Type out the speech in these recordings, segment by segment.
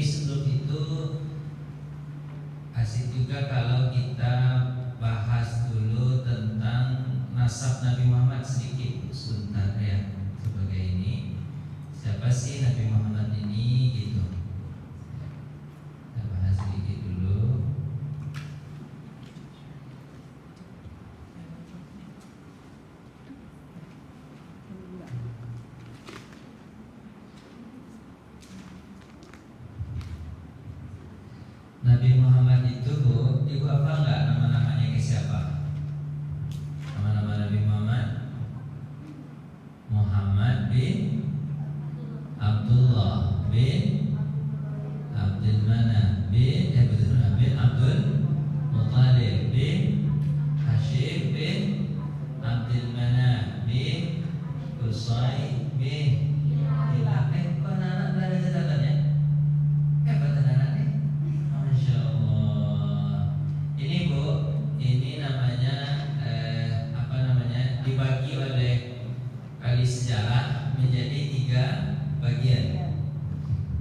sebelum itu asik juga kalau kita bahas dulu tentang nasab Nabi Muhammad sedikit sebentar ya. Sebagai ini, siapa sih Nabi Muhammad ini gitu. Kita bahas sedikit dulu. Nabi Muhammad itu Bu, Ibu apa enggak nama-namanya ke siapa? Nama-nama Nabi Muhammad Muhammad bin Abdullah bin Abdul Manaf bin Abdul Muttalib bin Hashim bin Abdul Manaf bin Qusay bin Hilal. Kok anak ada catatannya? Hebat anak-anak nih. Masya Allah. Ini Bu, ini namanya apa namanya? Dibagi oleh kali sejarah menjadi 3 bagian.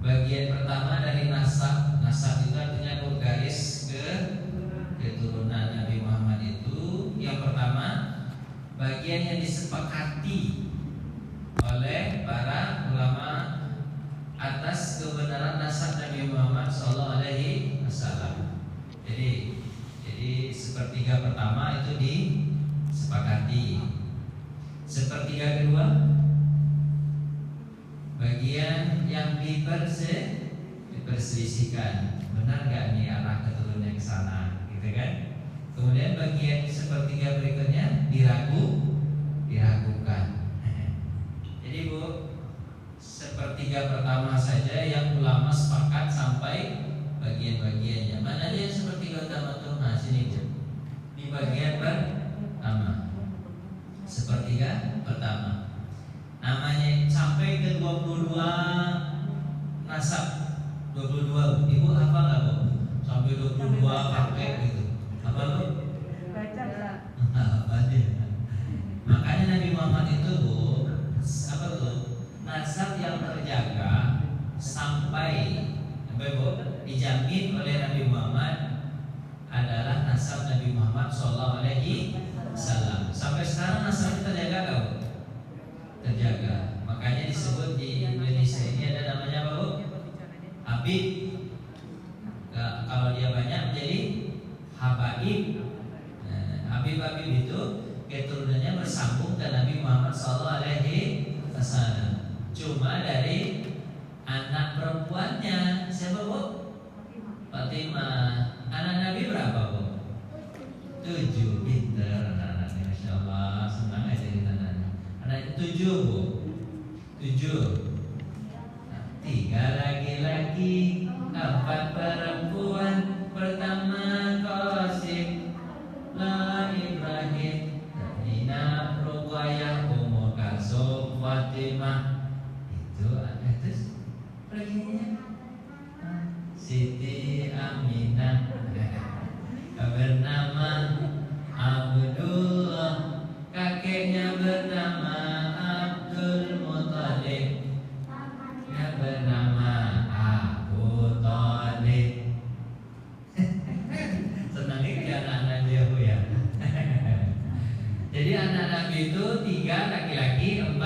Bagian pertama dari nasab. Nasab itu artinya garis keturunan Nabi Muhammad itu. Yang pertama, bagian yang disepakati oleh para ulama atas kebenaran nasab Nabi Muhammad Sallallahu Alaihi Wasallam. Jadi sepertiga pertama itu disepakati. Sepertiga kedua, bagian yang diperselisihkan. Benar nggak nih arah keturunannya ke sana, gitu kan? Kemudian bagian sepertiga berikutnya diragukan. Jadi Bu, sepertiga pertama saja yang ulama sepakat sampai bagian-bagiannya. Mana aja yang sepertiga utama tuh? Nah sini Bu, di bagian pertama. Sepertiga pertama namanya sampai ke 22 nasab. 22 Ibu apa enggak Bu? Sampai 22 kakek gitu. Apa Bu? Baca enggak? Apa dia? Makanya Nabi Muhammad itu Bu, apa tuh? Nasab yang terjaga sampai Bu dijamin oleh Nabi Muhammad adalah nasab Nabi Muhammad Sallallahu Alaihi Wasallam. Sampai sekarang nasabnya terjaga gak Bu? Terjaga. Makanya disebut di Indonesia ini ada namanya apa Bu? Habib. Kalau dia banyak menjadi Habaib. Habib-habib itu keturunannya bersambung ke Nabi Muhammad Sallallahu Alaihi Wasallam. Cuma dari anak perempuannya siapa Bu? Fatimah. Anak Nabi berapa Bu? 7. Pinter anak-anaknya, Masya Allah. Senang aja jadi anak-anaknya. Anak 7 Bu. 7. 3 laki-laki, 4 perempuan. Pertama Qasim, La Ibrahim, Nina, Ruqayyah, Ummu Kalsum, Fatimah. Itu bagiannya Siti Aminah bernama Abdullah, kakeknya bernama Abdul Muttalib, yang bernama Abu Thalib. Senang ini anak-anak dia Bu ya. Jadi anak Nabi itu 3 laki-laki, 4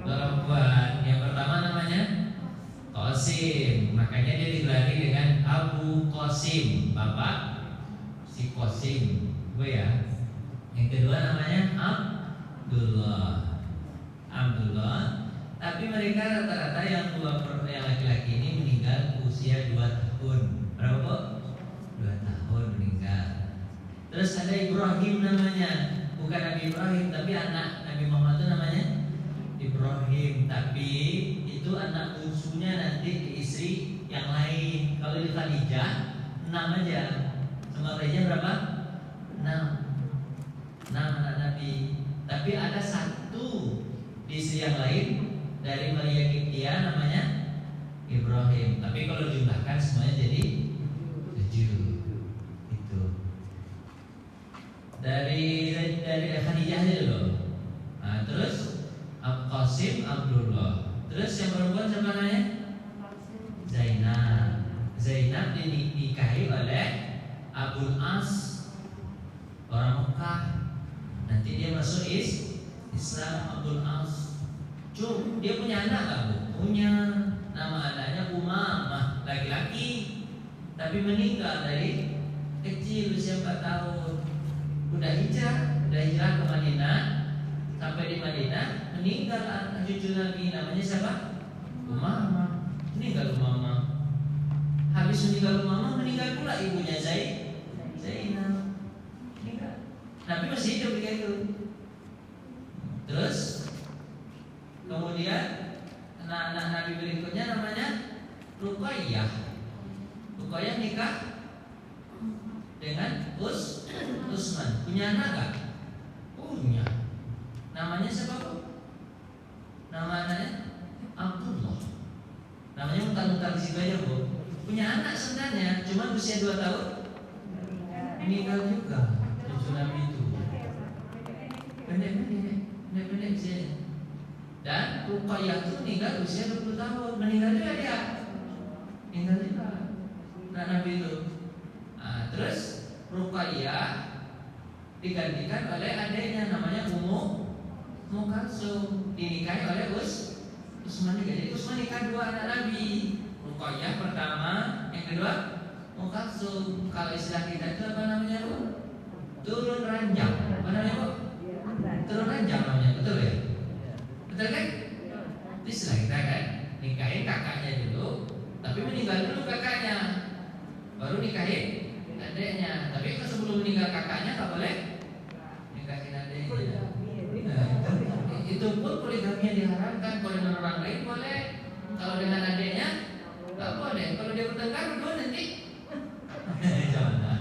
perempuan. Yang pertama namanya Qasim, makanya dia digelari dengan Abu Qasim, bapak si Qasim, Bu ya. Yang kedua namanya Abdullah. Tapi mereka rata-rata yang laki-laki ini meninggal usia 2 tahun. Berapa Bu? 2 tahun meninggal. Terus ada Ibrahim namanya, bukan Nabi Ibrahim, tapi anak Nabi Muhammad itu namanya Ibrahim. Tapi itu anak bungsunya nanti di istri yang lain. Kalau di Khadijah 6 aja. Sama Khadijah berapa? 6 anak Nabi. Tapi ada 1 di istri yang lain dari Maria Kiptia namanya Ibrahim. Tapi kalau jumlahkan semuanya jadi 7. Itu. Dari Khadijah aja dulu. Nah, terus Qasim, Abdullah. Terus yang perempuan siapa namanya? Zainab. Zainab dinikahi oleh Abul As, orang Mekah. Nanti dia masuk Islam, Abul As. Dia punya anak gak Bu? Punya. Nama anaknya Umamah, laki-laki, tapi meninggal dari kecil, usia 4 tahun. Udah hijrah ke Madinah. Sampai di Madinah meninggal cucu Nabi, namanya siapa? Umamah. Meninggal Umamah. Habis meninggal Umamah, meninggal pula ibunya Zainab. Meninggal. Nabi masih hidup begitu. Terus kemudian anak Nabi berikutnya namanya Ruqayyah. Ruqayyah nikah dengan Utsman. Punya anak gak? Punya. Namanya siapa Bu? Nama anaknya Abdullah. Namanya mutar-mutar di situ aja Bu. Punya anak sebenarnya, cuma usia 2 tahun meninggal juga cucu Nabi itu. Pendek-pendek usianya. Dan Ruqayyah itu meninggal usia 20 tahun. Meninggal juga dia. Meninggal juga anak Nabi itu. Terus Ruqayyah digantikan oleh adiknya namanya Ummu Kalsum, dinikahi oleh Utsman juga. Jadi Utsman nikah 2 anak Nabi. Ruqayyah pertama, yang kedua Ummu Kalsum. Kalau istilah kita itu apa namanya Bu? Turun ranjang. Apa namanya Bu? Turun ranjang namanya, betul ya? Betul kan? Itu istilah kita kan. Nikahin kakaknya dulu, tapi meninggal dulu kakaknya, baru nikahin adiknya. Tapi kalau sebelum meninggal kakaknya nggak boleh nikahin adiknya. Itu pun poligaminya diharamkan. Kalau dengan orang lain boleh, kalau dengan adiknya nggak boleh. Kalau dia bertengkar berdua nanti jangan.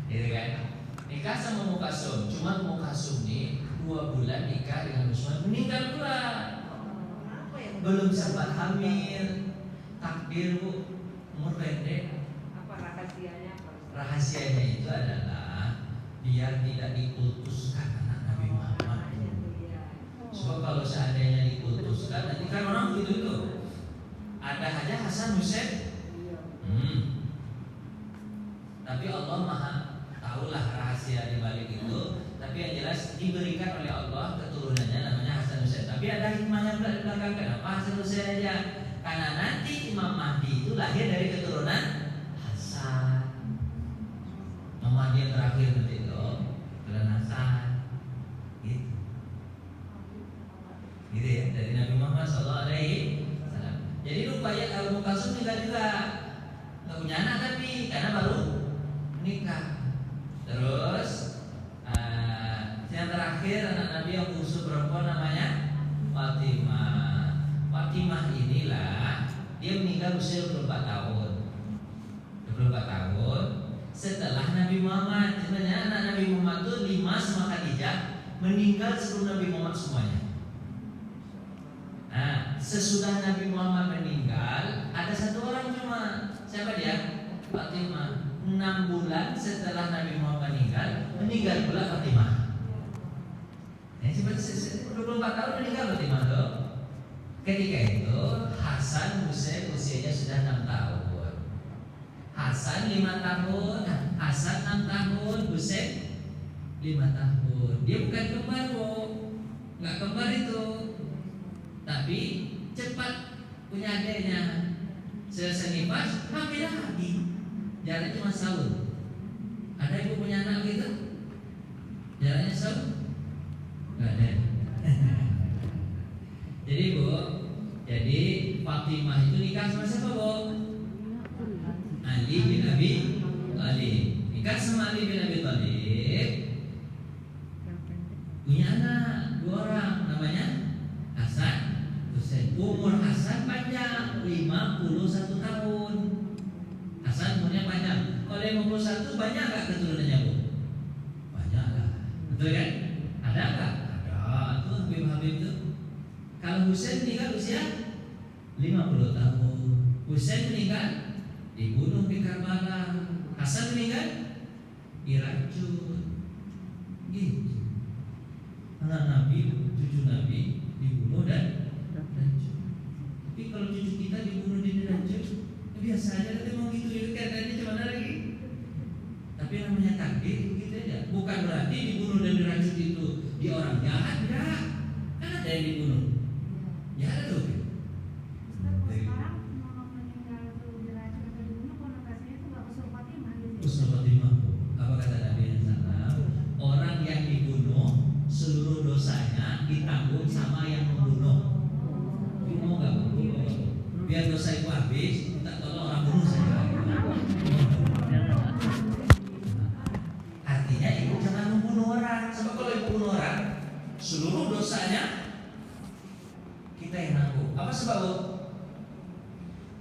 Gitu kan? Nikah sama Mukasum. Cuma Mukasum nih 2 bulan nikah dengan Utsman, meninggal pula. Belum sempat hamil. Takdir Bu, umur pendek. Apa rahasianya? Rahasianya itu adalah biar tidak dikultuskan anak Nabi Muhammad. Sebab kalau seandainya dikultuskan, nanti kan orang begitu itu. Ada aja Hasan Husain. Tapi Allah Maha tahulah rahasia di balik itu. Tapi yang jelas diberikan oleh Allah keturunannya namanya Hasan Husain. Tapi ada hikmahnya di belakang. Kenapa Hasan Husain aja? Karena nanti Imam Mahdi itu lahir dari keturunan Hasan. Imam Mahdi yang terakhir nanti itu keturunan Hasan. Gitu ya, dari Nabi Muhammad SAW. Jadi Ruqayyah Ummu Kalsum juga nggak punya anak tapi karena baru menikah. Terus yang terakhir anak Nabi yang bungsu perempuan namanya Fatimah. Fatimah inilah dia meninggal usia 24 tahun. 24 tahun setelah Nabi Muhammad. Sebenarnya anak Nabi Muhammad itu 5 sama Khadijah meninggal sebelum Nabi Muhammad semuanya. Nah, sesudah Nabi Muhammad meninggal ada 1 orang cuma. Siapa dia? Fatimah. 6 bulan setelah Nabi Muhammad meninggal pula Fatimah. Nah, 24 tahun meninggal Fatimah tuh. Ketika itu Hasan Husain usianya sudah 6 tahun. Hasan 5 tahun, Hasan 6 tahun, Husain 5 tahun. Dia bukan kembar kok, nggak kembar itu. Tapi cepat punya adiknya. Selesai nifas, hamil lagi. Jaraknya cuma setahun. Ada ibu punya anak gitu? Jaraknya setahun? Nggak ada. Jadi Bu, jadi Fatimah itu nikah sama siapa Bu? Ali bin Abi Thalib. Nikah sama Ali bin Abi Thalib. Punya anak 2 orang, namanya Hasan, Husain. Umur Hasan panjang 51 tahun. Hasan umurnya panjang. Kalau 51 banyak gak keturunannya Bu? Banyak lah. Betul kan? Ada gak? Ada. Tuh Habib itu. Kalau Husain meninggal usia 50 tahun. Husain meninggal dibunuh di Karbala. Hasan meninggal diracun. Gitu. Anak Nabi, cucu Nabi dibunuh dan racun. Tapi kalau cucu kita dibunuh dan diracun, biasa aja nanti mau gitu itu katanya gimana lagi. Tapi namanya takdir gitu aja. Bukan berarti dibunuh dan diracun itu di orang jahat, enggak. Kan ada yang dibunuh. Ya ada tuh. Husnul khotimah. Apa kata Nabi SAW? Orang yang dibunuh seluruh dosanya ditanggung sama yang membunuh. Mau nggak bunuh? Biar dosa itu habis, minta tolong orang bunuh saja. Artinya ibu jangan membunuh orang. Sebab kalau ibu bunuh orang, seluruh dosanya kita yang nanggung. Apa sebab?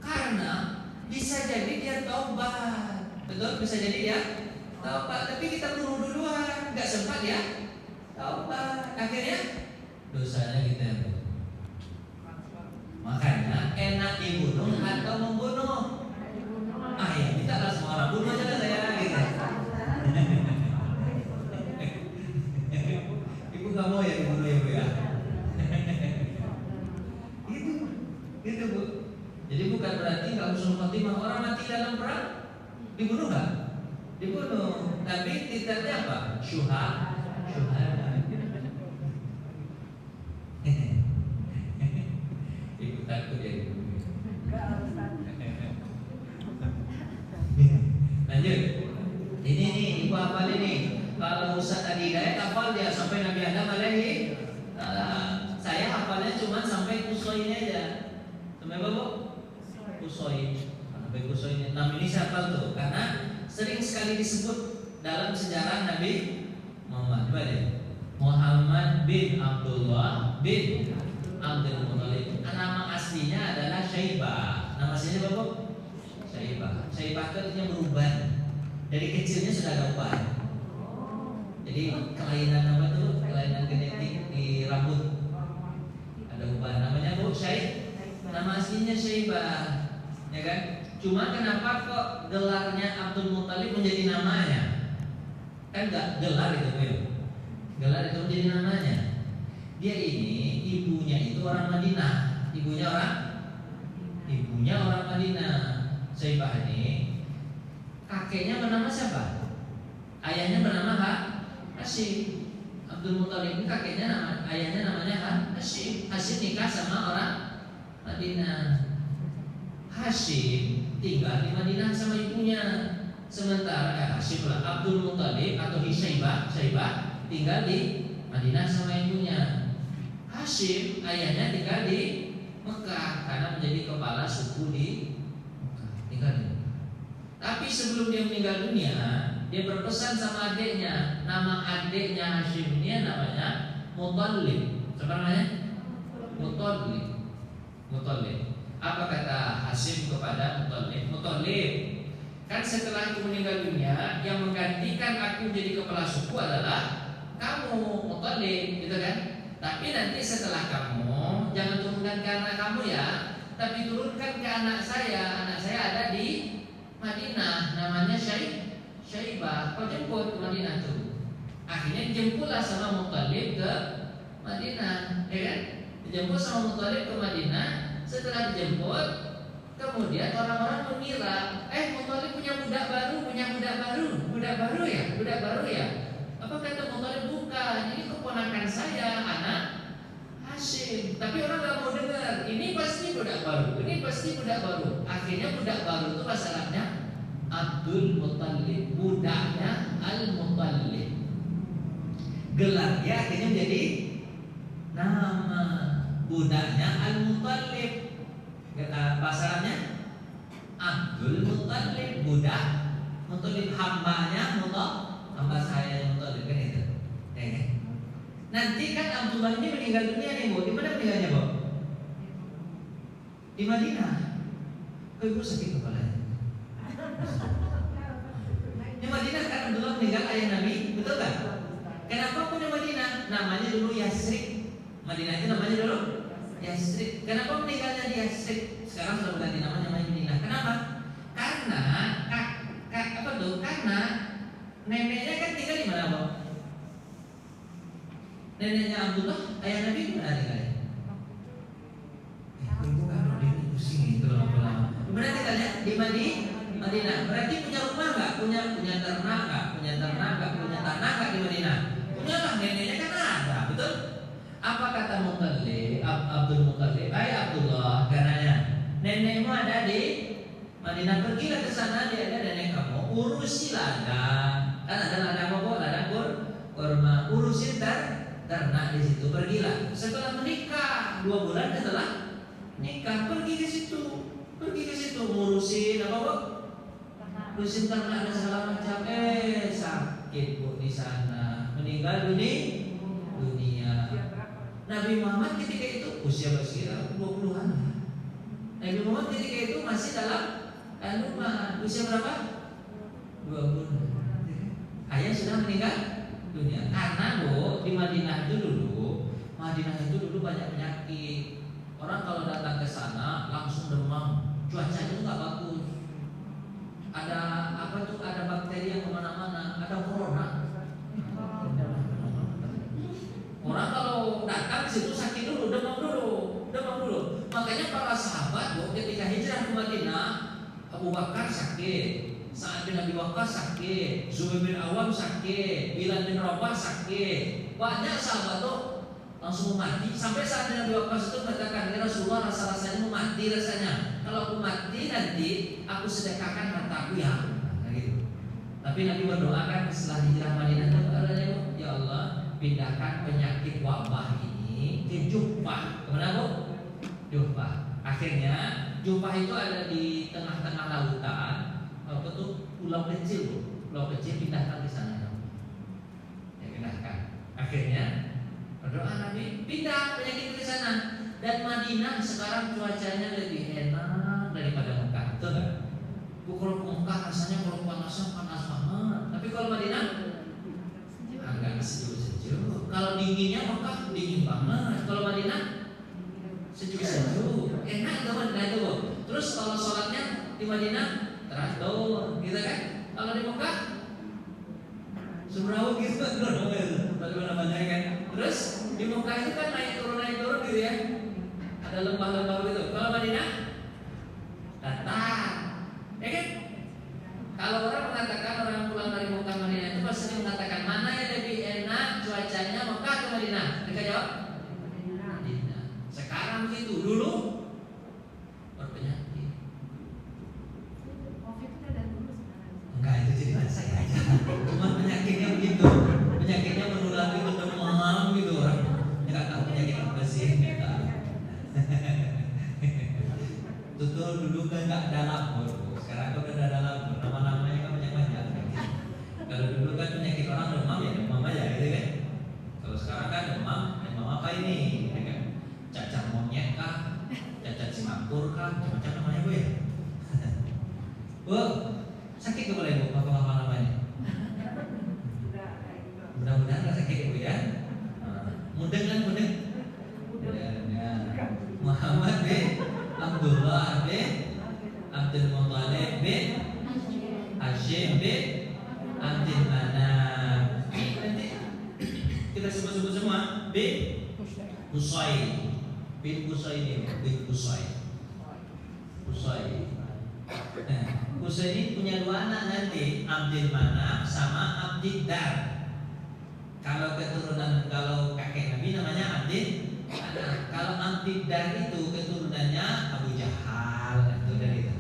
Karena bisa jadi dia taubat. Betul, bisa jadi dia taubat, tapi kita bunuh duluan, nggak sempat ya taubat, akhirnya dosanya kita yang bunuh. Makanya enak dibunuh atau membunuh. Ya mintalah semua orang bunuh aja lah saya gitu. Ibu nggak mau ya dibunuh ya bu ya. Gitu bu. Jadi bukan berarti nggak husnul khotimah. Orang mati dalam perang dibunuh nggak? Dibunuh, tapi titanya apa? Syuhada. Ibu takut ya ibu. Lanjut. Ini nih, ibu hafal ini. Kalau Ustaz Adi Hidayat hafal dia sampai Nabi Adam alaihi. Saya hafalnya cuma sampai kusoi ini aja. Sampai apa bu? Kusoi. Sampai kusoi ini. Nama ini saya hafal tuh karena sering sekali disebut dalam sejarah Nabi Muhammad. Coba deh. Muhammad bin Abdullah bin Abdul Muthalib. Nama aslinya adalah Syaibah. Nama aslinya apa bu? Syaibah. Syaibah itu artinya beruban. Dari kecilnya sudah ada uban. Jadi kelainan apa tuh? Kelainan genetik di rambut. Ada uban. Namanya bu Syaibah. Nama aslinya Syaibah, ya kan? Cuma kenapa kok gelarnya Abdul Muthalib menjadi namanya? Kan enggak gelar itu bu. Gelar itu menjadi namanya. Dia ini ibunya itu orang Madinah. Ibunya orang Madinah. Syaibah ini kakeknya bernama siapa? Ayahnya bernama Hashim. Abdul Muthalib ini kakeknya ayahnya namanya Hashim. Hashim nikah sama orang Madinah. Hashim tinggal di Madinah sama ibunya. Sementara Hashim lah Abdul Muthalib atau Syaibah tinggal di Madinah sama ibunya. Hashim ayahnya tinggal di Mekah karena menjadi kepala suku di Mekah. Tinggal di Mekah. Tapi sebelum dia meninggal dunia, dia berpesan sama adiknya. Nama adiknya Hashim ini namanya Muthalib. Siapa namanya? Muthalib. Apa kata Hashim kepada Muthalib? Muthalib, kan setelah aku meninggal dunia, yang menggantikan aku menjadi kepala suku adalah kamu, Muthalib, gitu kan? Tapi nanti setelah kamu, jangan turunkan ke anak kamu ya, tapi turunkan ke anak saya. Anak saya ada di Madinah, namanya Syaibah. Kau jemput ke Madinah tuh. Akhirnya dijemputlah sama Muthalib ke Madinah, ya kan? Dijemput sama Muthalib ke Madinah. Setelah dijemput, kemudian orang-orang mengira, Muthalib punya budak baru ya. Apa kata Muthalib? Bukan, ini keponakan saya, anak Hashim. Tapi orang nggak mau dengar. Ini pasti budak baru. Akhirnya budak baru itu masalahnya Abdul Muthalib, budaknya Al-Muthalib. Gelarnya akhirnya menjadi nama budaknya Al-Muthalib. Pasarannya Abdul Muthalib, budak Muthalib, hambanya hamba saya Muthalib, kan itu. Nanti kan Abdullah ini meninggal dunia nih bu. Di mana meninggalnya bu? Di Madinah. Kok ibu sakit kepalanya? Di Madinah kan Abdullah meninggal ayah Nabi, betul kan? Kenapa pun di Madinah? Namanya dulu Yasrib. Madinah itu namanya dulu Yasrib. Kenapa meninggalnya di Yasrib? Sekarang sudah berganti namanya Madinah. Kenapa? Karena Karena neneknya kan tinggal di mana, Bu? Neneknya Abdullah, ayah Nabi di mana tinggalnya? Ibu kan udah pusing itu lama-lama. Berarti katanya di Madinah. Berarti punya rumah nggak? Punya ternak nggak? Punya tanah nggak di Madinah? Punya lah, neneknya kan ada, betul? Apa kata Abdul Muttalib? Abdullah, karenanya nenekmu ada di Madinah, pergilah ke sana, dia ada nenek kamu, urusilah ladang. Kan ada ladang apa? Ladang kurma, urusin ternak di situ. Pergilah. Setelah menikah 2 bulan setelah nikah pergi ke situ, ngurusin apa bu? Urusin ternak dan segala macam. Sakit bu di sana, meninggal dunia. Nabi Muhammad ketika itu usia berkira 20-an. Nabi Muhammad ketika itu masih dalam kandungan, usia berapa? 2 bulan. Ayah sudah meninggal dunia. Karena bu di Madinah itu dulu banyak penyakit. Orang kalau datang ke sana langsung demam, cuacanya itu nggak bagus. Ada ada bakteri yang kemana-mana, ada corona. Orang kalau datang ke situ sakit dulu, demam dulu. Makanya para sahabat bu ketika hijrah ke Madinah, Abu Bakar sakit, Sa'ad bin Abi Waqqas sakit, Zubair bin Awam sakit, Bilal bin Rabah sakit. Banyak sahabat tuh langsung mati. Sampai saat Nabi Waqqas itu mengatakan, ya Rasulullah, rasanya mau mati rasanya. Kalau aku mati nanti aku sedekahkan hartaku ya. Nah, gitu. Tapi Nabi berdoa kan setelah hijrah Madinah itu, ya Allah, pindahkan penyakit wabah ini ke Juhfah. Kemana bu? Juhfah. Akhirnya Juhfah itu ada di tengah-tengah lautan. Apa tuh? Pulau kecil bu. Pulau kecil, pindahkan di sana. Ya pindahkan. Akhirnya berdoa Nabi, pindah penyakit ke sana. Dan Madinah sekarang cuacanya lebih enak daripada Mekah, betul nggak? Kalau Mekah rasanya kalau panasnya panas banget, tapi kalau Madinah agak sejuk-sejuk. Kalau dinginnya Mekah dingin banget, kalau Madinah sejuk-sejuk, enak itu Madinah itu. Terus kalau sholatnya di Madinah teratur, gitu kan? Kalau di Mekah Sumrawu gitu kan, bagaimana banyak kan? Terus di Mekah itu kan naik turun gitu ya. Ada lembah-lembah gitu. Kalau Madinah datar, ya kan? Kalau orang mengatakan orang pulang dari Mekah Madinah itu pasti mengatakan mana yang lebih enak cuacanya Mekah atau Madinah? Mereka jawab Madinah. Sekarang begitu, dulu berpenyakit. Enggak, itu cerita saya aja. Cuma penyakitnya begitu. Penyakitnya menular itu demam gitu orang. Enggak tahu penyakit apa sih. Tutur dulu kan enggak ada lapor. Sekarang kan udah ada lapor. Nama-namanya kan banyak-banyak. Kalau dulu kan penyakit orang demam ya demam aja gitu kan. Kalau sekarang kan demam apa ini? Gitu kan. Cacar monyet kah? Cacar Singapura kah? Macam-macam namanya bu ya. Bu, sakit kepala ibu, apa namanya? Mudah-mudahan nggak sakit ibu ya. Mudeng kan mudeng. Ya. Muhammad bin Abdullah bin Abdul Muttalib bin Hashim bin Abdul Manaf. Nanti kita sebut-sebut semua. Bin Qusay bin Qusay. Nah, Qusay ini punya 2 anak nanti, Abdul Manaf sama Abdiddar. Kalau kakek Nabi namanya Abdul Manaf. Kalau Abdiddar itu keturunannya Abu Jahal, itu dari itu.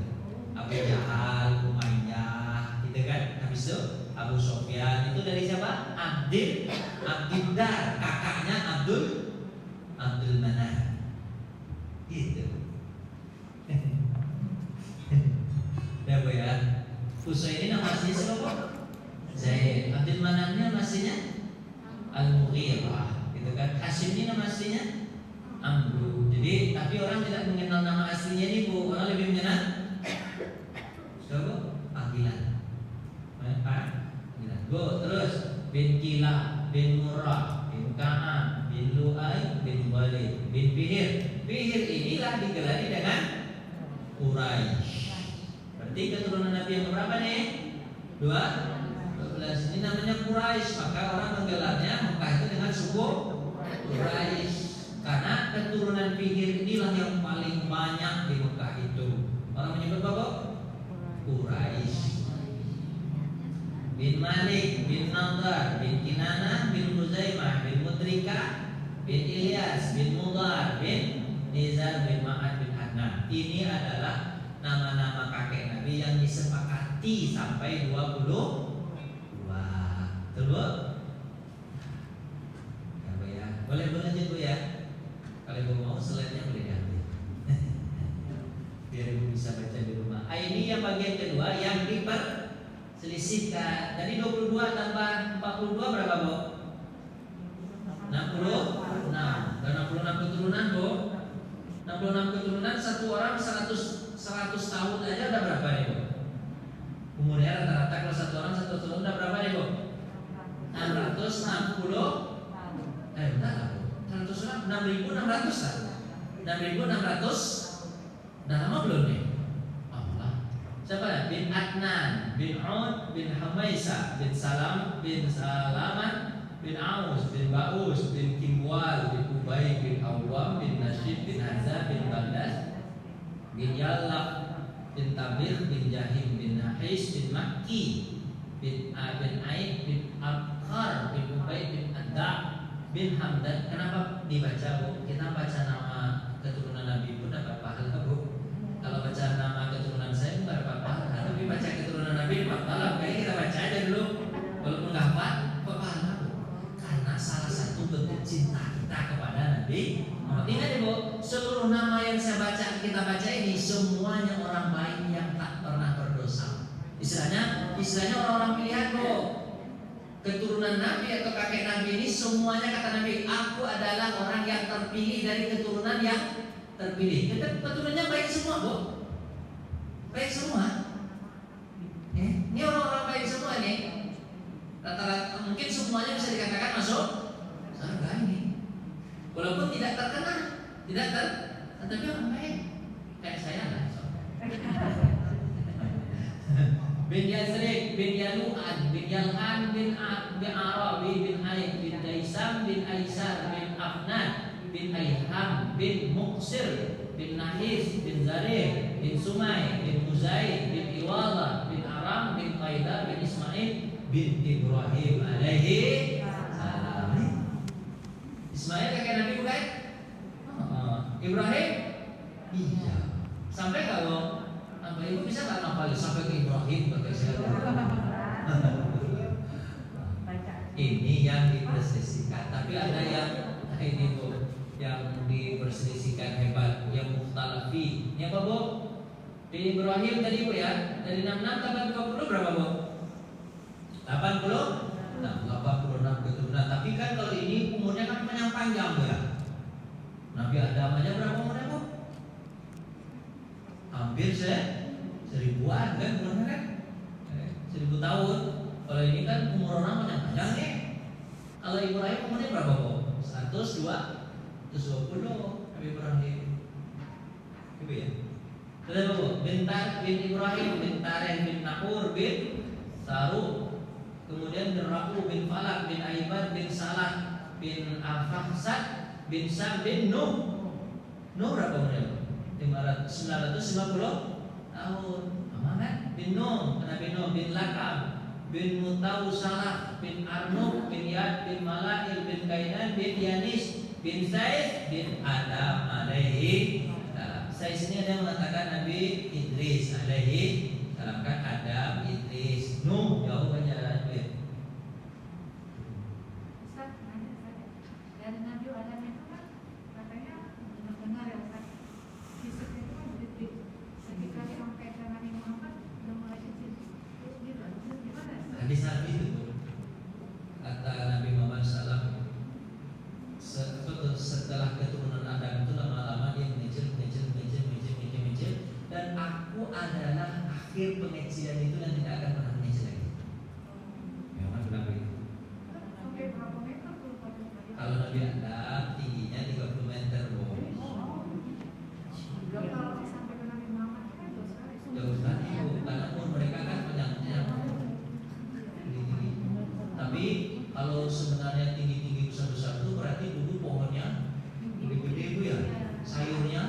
Abu Jahal, Umayyah, gitu kan? Habis itu Abu Sufyan, itu dari siapa? Abdiddar, kakaknya Abdul Manaf. Gitu. Ya bu ya. Qusay ini nama aslinya siapa? Zaid. Abdul Manafnya nama aslinya Al-Mughirah, gitu kan? Hashim ini nama aslinya Amru. Jadi tapi orang tidak mengenal nama aslinya ini bu. Orang lebih mengenal siapa? Panggilan. Panggilan. Bu, terus bin Kila, bin Murrah, bin Ka'ab, bin Lu'ay, bin Walid, bin Bihir. Bihir inilah digelari dengan Quraisy. Berarti keturunan Nabi yang berapa nih? 12. Ini namanya Quraisy. Maka orang menggelarnya Mekah itu dengan suku Quraisy. Karena keturunan Bihir inilah yang paling banyak di Mekah itu. Orang menyebut apa? Nadar bin Kinanah bin Huzaimah bin Mudrika bin Ilyas bin Mudar bin Nizar bin Ma'ad bin Adnan. Ini adalah nama-nama kakek Nabi yang disepakati sampai 22. Betul? Ya, boleh lanjut Bu ya. Kalau Ibu mau slide-nya boleh diambil. Biar Ibu bisa baca di rumah. Ini yang bagian kedua yang diperselisihkan. Jadi 22 tambah 42 berapa Bu? 66. Dan 66 keturunan Bu. 66 keturunan, satu orang 100 tahun aja udah berapa nih Bu? Umurnya rata-rata kalau satu orang 1 tahun udah berapa nih Bu? 660. Bentar lah Bu. 600 orang 6.600 lah. 6.600. Udah lama belum nih? Allah. Siapa ya? Bin Adnan, bin Ud, bin Hamaisa, bin Salam, bin Salaman, bin Aus, bin Baus, bin Kimwal, bin Ubay, bin Awwam, bin Nashid, bin Hazza, bin Baldas, bin Yallab, bin Tabir, bin Jahim, bin Nahis, bin Makki, bin Aid, bin Abkhar, bin Ubay, bin Adda, bin Hamdan. Kenapa dibaca Bu? Kita baca nama keturunan Nabi pun dapat pahala Bu. Kalau baca nama keturunan saya bukan dapat pahala, tapi baca keturunan Nabi dapat pahala. Kayaknya kita baca aja dulu, walaupun nggak hafal, dapat pahala Bu. Karena salah satu bentuk cinta kita kepada Nabi. Ingat ya Bu, seluruh nama yang saya baca, kita baca ini semuanya orang baik yang tak pernah berdosa. Istilahnya orang-orang pilihan Bu. Keturunan Nabi atau kakek Nabi ini semuanya kata Nabi, aku adalah orang yang terpilih dari keturunan yang terpilih. Keturunannya baik semua Bu, baik semua. Ini orang-orang baik semua nih. Rata-rata mungkin semuanya bisa dikatakan masuk surga ini. Walaupun tidak terkenal, tapi orang baik. Kayak saya lah. Bin Yazrid, bin Yalu'an, bin Yal'an, bin Arabi, bin Aib, bin Daisam, bin Aisar, bin Afnan, bin Ayham, bin Muqsir, bin Nahis, bin Zarih, bin Sumai, bin Muzaid, bin Iwala, bin Aram, bin Qaida, bin Ismail, bin Ibrahim alaihi salam. Ismail kakek Nabi bukan? Ibrahim? Iya. Sampai kalau Ibu bisa nggak ngapalin sampai ke Ibrahim pakai saya? Ini yang diperselisihkan. Tapi ada yang ini Bu, yang diperselisihkan hebat, yang mukhtalafi. Ini apa Bu? Di Ibrahim tadi Bu ya, dari 66 tambah 20 berapa Bu? 80? Nah, 86 keturunan. Tapi kan kalau ini umurnya kan panjang ya. Nabi Adam aja berapa umurnya Bu? Hampir 1000-an kan umurnya kan? 1000 tahun. Kalau ini kan umur orang panjang nih. Kalau Ibrahim umurnya berapa Bu? 120 Nabi Ibrahim. Ibu ya. Terus Bu, bin Ibrahim, bin Tareh, bin Nahur, bin Saru. Kemudian bin Rabu, bin Falak, bin Aibar, bin Salah, bin Afahsad, bin Sam, bin Nuh. Nuh berapa umurnya? 950 tahun. Aman kan? Bin Nuh, Nabi Nuh, bin Lakam, bin Mutawsalah, bin Arnub, bin Yad, bin Malail, bin Kainan, bin Yanis, bin Zaid, bin Adam alaihi salam. Zaid ini ada yang mengatakan Nabi Idris alaihi salam, kan Adam, Idris, Nuh, jauh banyak lagi. Dan Nabi Adam itu kan katanya benar-benar ya Ustaz. Fisiknya itu kan gede. Ketika sampai ke Nabi Muhammad udah mulai kecil. Terus gitu. Terus gimana? Hadis Nabi itu kata Nabi Muhammad SAW, setelah keturunan Adam itu lama-lama dia mengecil, dan aku adalah akhir pengecilan itu dan tidak akan pernah mengecil lagi. Memang benar begitu. Sampai berapa meter tuh? Kalau Nabi Adam tingginya 30 meter loh. Kalau sampai ke Nabi Muhammad kan jauh sekali. Jauh sekali Bu, karena umur mereka kan panjangnya tinggi. Tapi kalau sebenarnya tinggi-tinggi besar-besar itu berarti dulu pohonnya gede-gede Bu ya. Sayurnya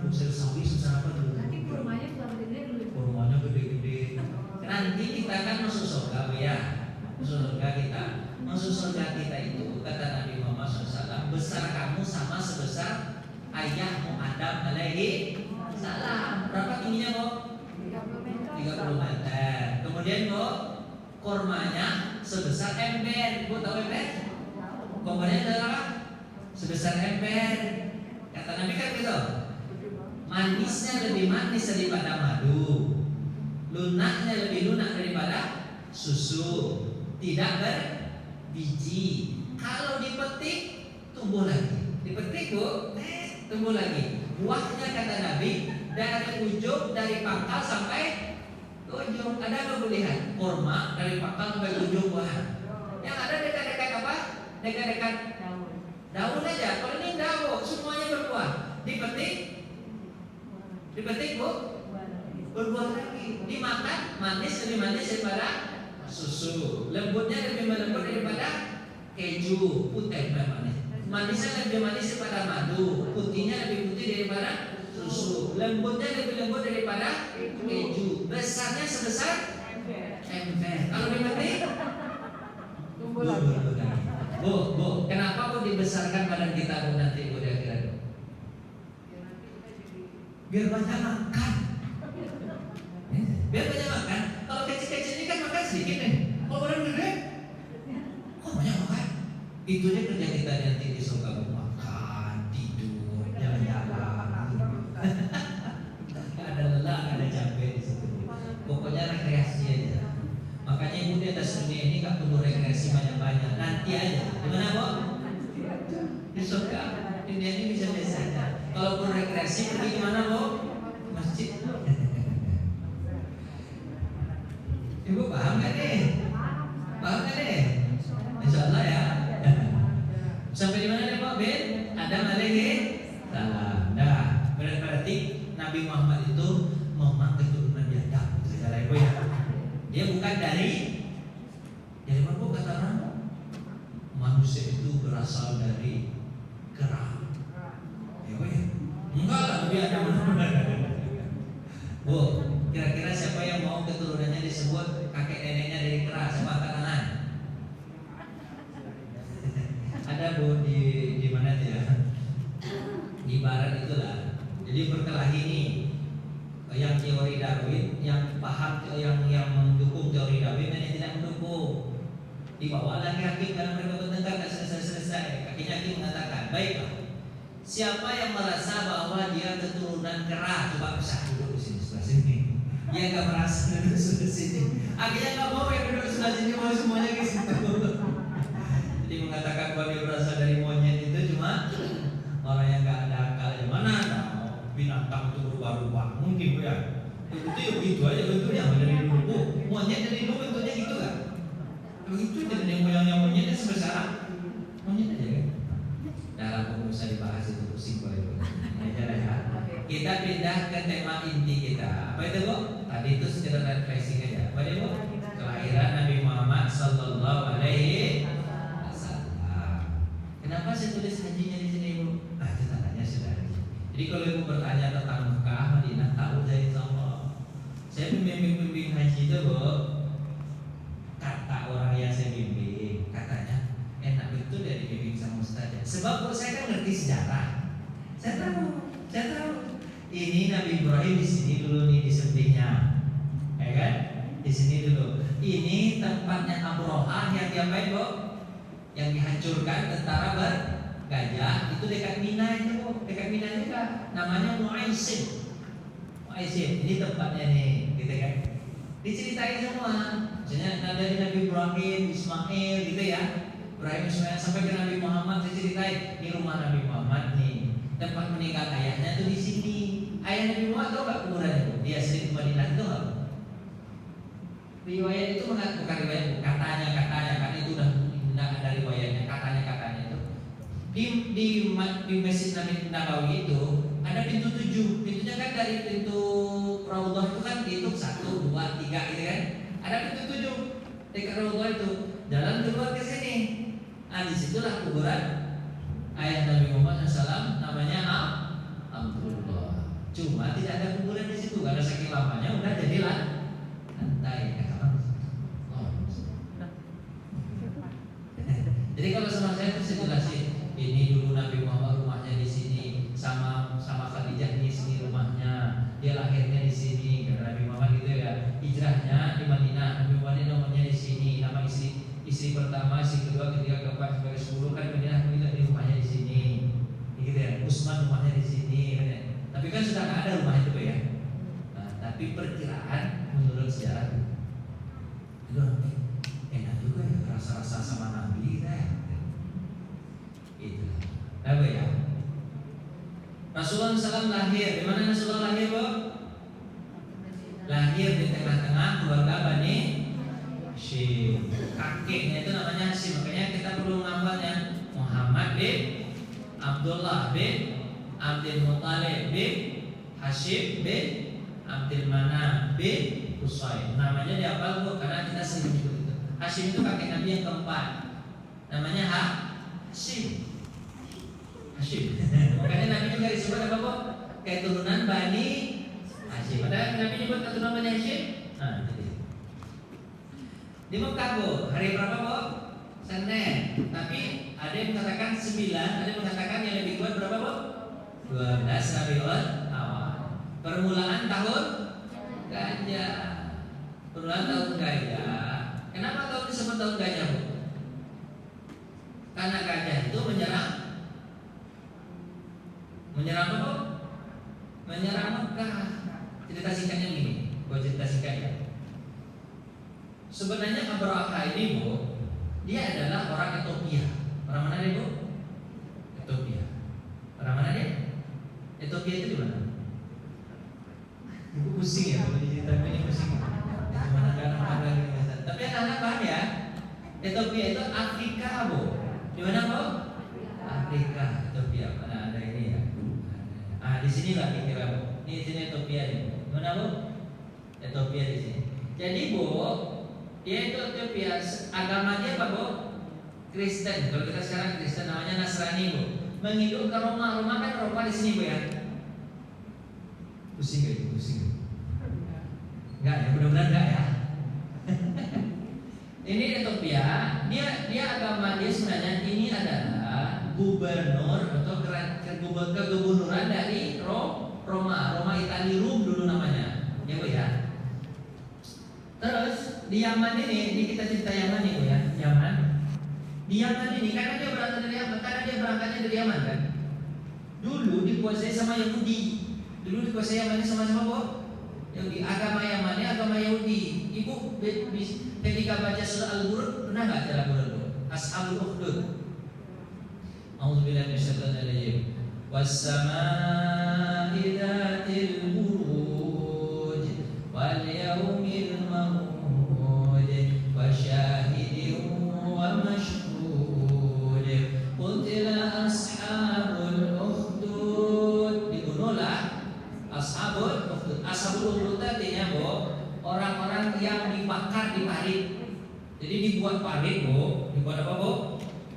Bu, sayur sawi sebesar apa dulu? Nanti kurmanya juga gede dulu. Kurmanya gede-gede. Karena nanti kita akan masuk surga ya. Masuk surga kita. Masuk surga kita itu kata Nabi Muhammad SAW, besar kamu sama sebesar ayahmu Adam alaihi salam. Berapa tingginya kok? 30 meter. Kemudian kok kormanya sebesar ember. Bu tahu ember? Kormanya adalah sebesar ember. Kata Nabi kan gitu. Manisnya lebih manis daripada madu. Lunaknya lebih lunak daripada susu. Tidak berbiji. Kalau dipetik tumbuh lagi. Dipetik bu, tumbuh lagi. Buahnya kata Nabi dari ujung dari pangkal sampai ujung. Ada apa bu lihat? Kurma dari pangkal sampai ujung buah. Yang ada dekat-dekat apa? Dekat-dekat daun aja. Kalau ini daun semuanya berbuah. Dipetik bu, berbuah lagi. Dimakan manis lebih manis daripada susu. Lembutnya lebih lembut daripada keju. Putih manis. Manisnya lebih manis daripada madu. Putihnya lebih putih daripada susu. Lembutnya lebih lembut daripada keju. Besarnya sebesar ember. Kalau dipetik tumbuh lagi. Bu, kenapa bu dibesarkan badan kita bu nanti bu kira-kira? Biar banyak makan. Biar banyak makan. Kalau kecil-kecil ini kan makan sedikit nih. Kalau badan gede, kok banyak makan? Itu dia kerja kita nanti di surga, makan, tidur, jalan-jalan. Ada lelah, ada capek di situ. Pokoknya rekreasi aja. Makanya ibu di atas dunia ini gak perlu rekreasi banyak-banyak. Nanti aja. Gimana bu? Di surga. Dunia ini bisa biasa aja. Kalau perlu rekreasi pergi kemana bu? Masjid. Ibu paham gak nih? Paham gak nih? Insya Allah ya. Sampai di mana nih Pak Ben? Adam alaihi salam. Nah, berarti Nabi Muhammad itu memang keturunan Adam. Saudara ibu ya. Dia bukan dari mana bu kata orang? Manusia itu berasal dari kera. Ya bu ya. Enggak lah, lebih ada benar-benar. Bu, kira-kira siapa yang mau keturunannya disebut kakek neneknya dari kera? Siapa angkat tangan? Ada bu di mana ya? Di barat itulah. Jadi berkelahi ini yang teori Darwin, yang paham yang mendukung teori Darwin dan yang tidak mendukung. Dibawa lagi hakim karena mereka bertengkar tak selesai. Kakinya hakim mengatakan, baiklah. Siapa yang merasa bahwa dia keturunan kera, coba bisa duduk di sini sebelah sini. Dia nggak merasa duduk sebelah sini. Akhirnya nggak mau yang duduk sebelah sini, mau semuanya ke situ. Jadi mengatakan bahwa dia berasal dari monyet itu cuma orang yang nggak ada akal. Yang mana ada binatang itu berubah-ubah? Mungkin bu ya. Itu ya begitu aja bentuknya dari dulu. Monyet dari dulu bentuknya gitu kan? Begitu jadi moyangnya monyetnya sebesar monyet aja kan? Dalam buku bisa dibahas itu simpel itu. Ya. Kita pindah ke tema inti kita. Apa itu bu? Tadi itu sekedar refreshing aja. Apa itu bu? Kelahiran Nabi Muhammad Sallallahu Alaihi Wasallam. Kenapa saya tulis hajinya di sini bu? Nah itu tandanya sudah haji. Jadi kalau ibu bertanya tentang Mekah, Madinah, tahu dari Allah. Saya bimbing haji itu bu. Kata orang yang saya bimbing, katanya enak betul dari bimbing sama Ustaz ya. Sebab saya kan ngerti sejarah. Saya tahu. Ini Nabi Ibrahim di sini dulu nih disembelihnya, ya kan? Di sini dulu. Ini tempatnya Abrohah yang diapain bu? Yang dihancurkan tentara bergajah itu dekat Mina itu bu. Dekat Mina juga. Namanya Mu'aisim. Ini tempatnya nih, gitu kan? Diceritain semua. Misalnya dari Nabi Ibrahim, Ismail gitu ya. Ibrahim Ismail sampai ke Nabi Muhammad diceritain di rumah Nabi Muhammad nih. Tempat meninggal ayahnya tuh di sini. Ayah Nabi Muhammad tahu nggak kuburannya? Dia sering ke Madinah itu nggak? Riwayat itu bukan riwayat, katanya karena itu udah tidak ada riwayatnya, katanya itu. Di Masjid Nabawi itu ada pintu 7. Pintunya kan dari pintu Raudhah itu kan dihitung 1, 2, 3 gitu kan. Ada pintu 7 dekat Raudhah itu. Jalan keluar ke sini. Nah disitulah kuburan ayah Nabi Muhammad SAW, namanya Abdullah. Cuma tidak ada kuburan di situ karena saking lamanya udah jadilah lantai oh. Jadi kalau sama saya itu jelasin, ini dulu Nabi Muhammad rumahnya di sini, sama Khadijah di sini rumahnya, dia lahirnya di sini. Karena Nabi Muhammad gitu ya, hijrahnya di Madinah, Nabi Muhammad nomornya di sini, nama istri pertama, istri kedua, ketiga, keempat, sampai 10 kan Madinah begitu, di rumahnya di sini, gitu ya. Utsman rumahnya di sini, kan ya. Tapi kan sudah nggak ada rumah itu ya. Nah, tapi perkiraan menurut sejarah itu enak juga ya, rasa-rasa sama Nabi kita ya. Itu apa ya? Rasulullah SAW lahir di mana? Rasulullah lahir, Bu? Lahir di tengah-tengah keluarga Bani Hashim. Kakeknya itu namanya Hashim. Makanya kita perlu menghafalnya. Muhammad bin Abdullah bin Abdul Muthalib bin Hashim bin Abdul Manaf bin Qusay. Namanya dihafal, Bu, karena kita sering menyebut itu. Hashim itu kakek Nabi yang keempat. Namanya Hashim. Hashim. Makanya Nabi juga disebut apa, Bu? Keturunan Bani Hashim. Padahal Nabi nyebut keturunan Bani Hashim. Nah, jadi di Mekah, Bu, hari berapa, Bu? Senin. Tapi ada yang mengatakan 9, ada yang mengatakan yang lebih kuat berapa, Bu? 12 Rabiul Awal. Permulaan tahun Gajah. Permulaan tahun Gajah. Kenapa tahun disebut tahun Gajah, Bu? Karena gajah itu menyerang apa, Bu? Menyerang Mekah. Cerita singkatnya begini, gua cerita singkatnya. Sebenarnya Abraha ini, Bu, dia adalah orang Ethiopia. Orang mana dia, Bu? Ethiopia. Orang mana dia? Ethiopia itu di mana? Ibu pusing ya kalau diceritakan ini pusing. Itu mana ada gitu. Tapi anak-anak paham ya. Ethiopia itu Afrika, Bu. Di mana, Bu? Afrika, Ethiopia. Mana ada ini ya? Di sini lah kira-kira, Bu. Ini sini Ethiopia nih. Mana, Bu? Ethiopia di sini. Jadi, Bu, dia itu Ethiopia. Agama dia apa, Bu? Kristen. Kalau kita sekarang Kristen namanya Nasrani, Bu. Menghidup ke Roma. Roma kan Roma di sini, Bu ya. Pusing gak itu? Pusing. Enggak ya, mudah-mudahan enggak ya. Ini Ethiopia, dia agama dia sebenarnya ini adalah gubernur atau kegubernuran dari Roma Italia, Rum dulu namanya, ya, Bu ya. Terus di Yaman ini kita cerita Yaman nih, Bu ya, Yaman. Di Yaman ini karena dia berangkatnya dari Yaman kan. Dulu dikuasai sama Yahudi. Dulu dikuasai Yaman ini sama-sama, Bu. Yahudi, agama Yaman ini agama Yahudi. Ibu ketika baca surah Al-Burud pernah nggak dalam Burud, Bu? Ashabul Ukhdud. A'udzubillahi minasyaitonir rajim. Was-samaa'i dzatil buruj wal yaumil maw'ud wa syahidin wa mashhud. Qutila ashabul ukhdud. Dibunuhlah ashabul ukhdud. Ashabul ukhdud artinya, Bu, orang-orang yang dibakar di parit. Jadi dibuat parit, Bu. Dibuat apa, Bu?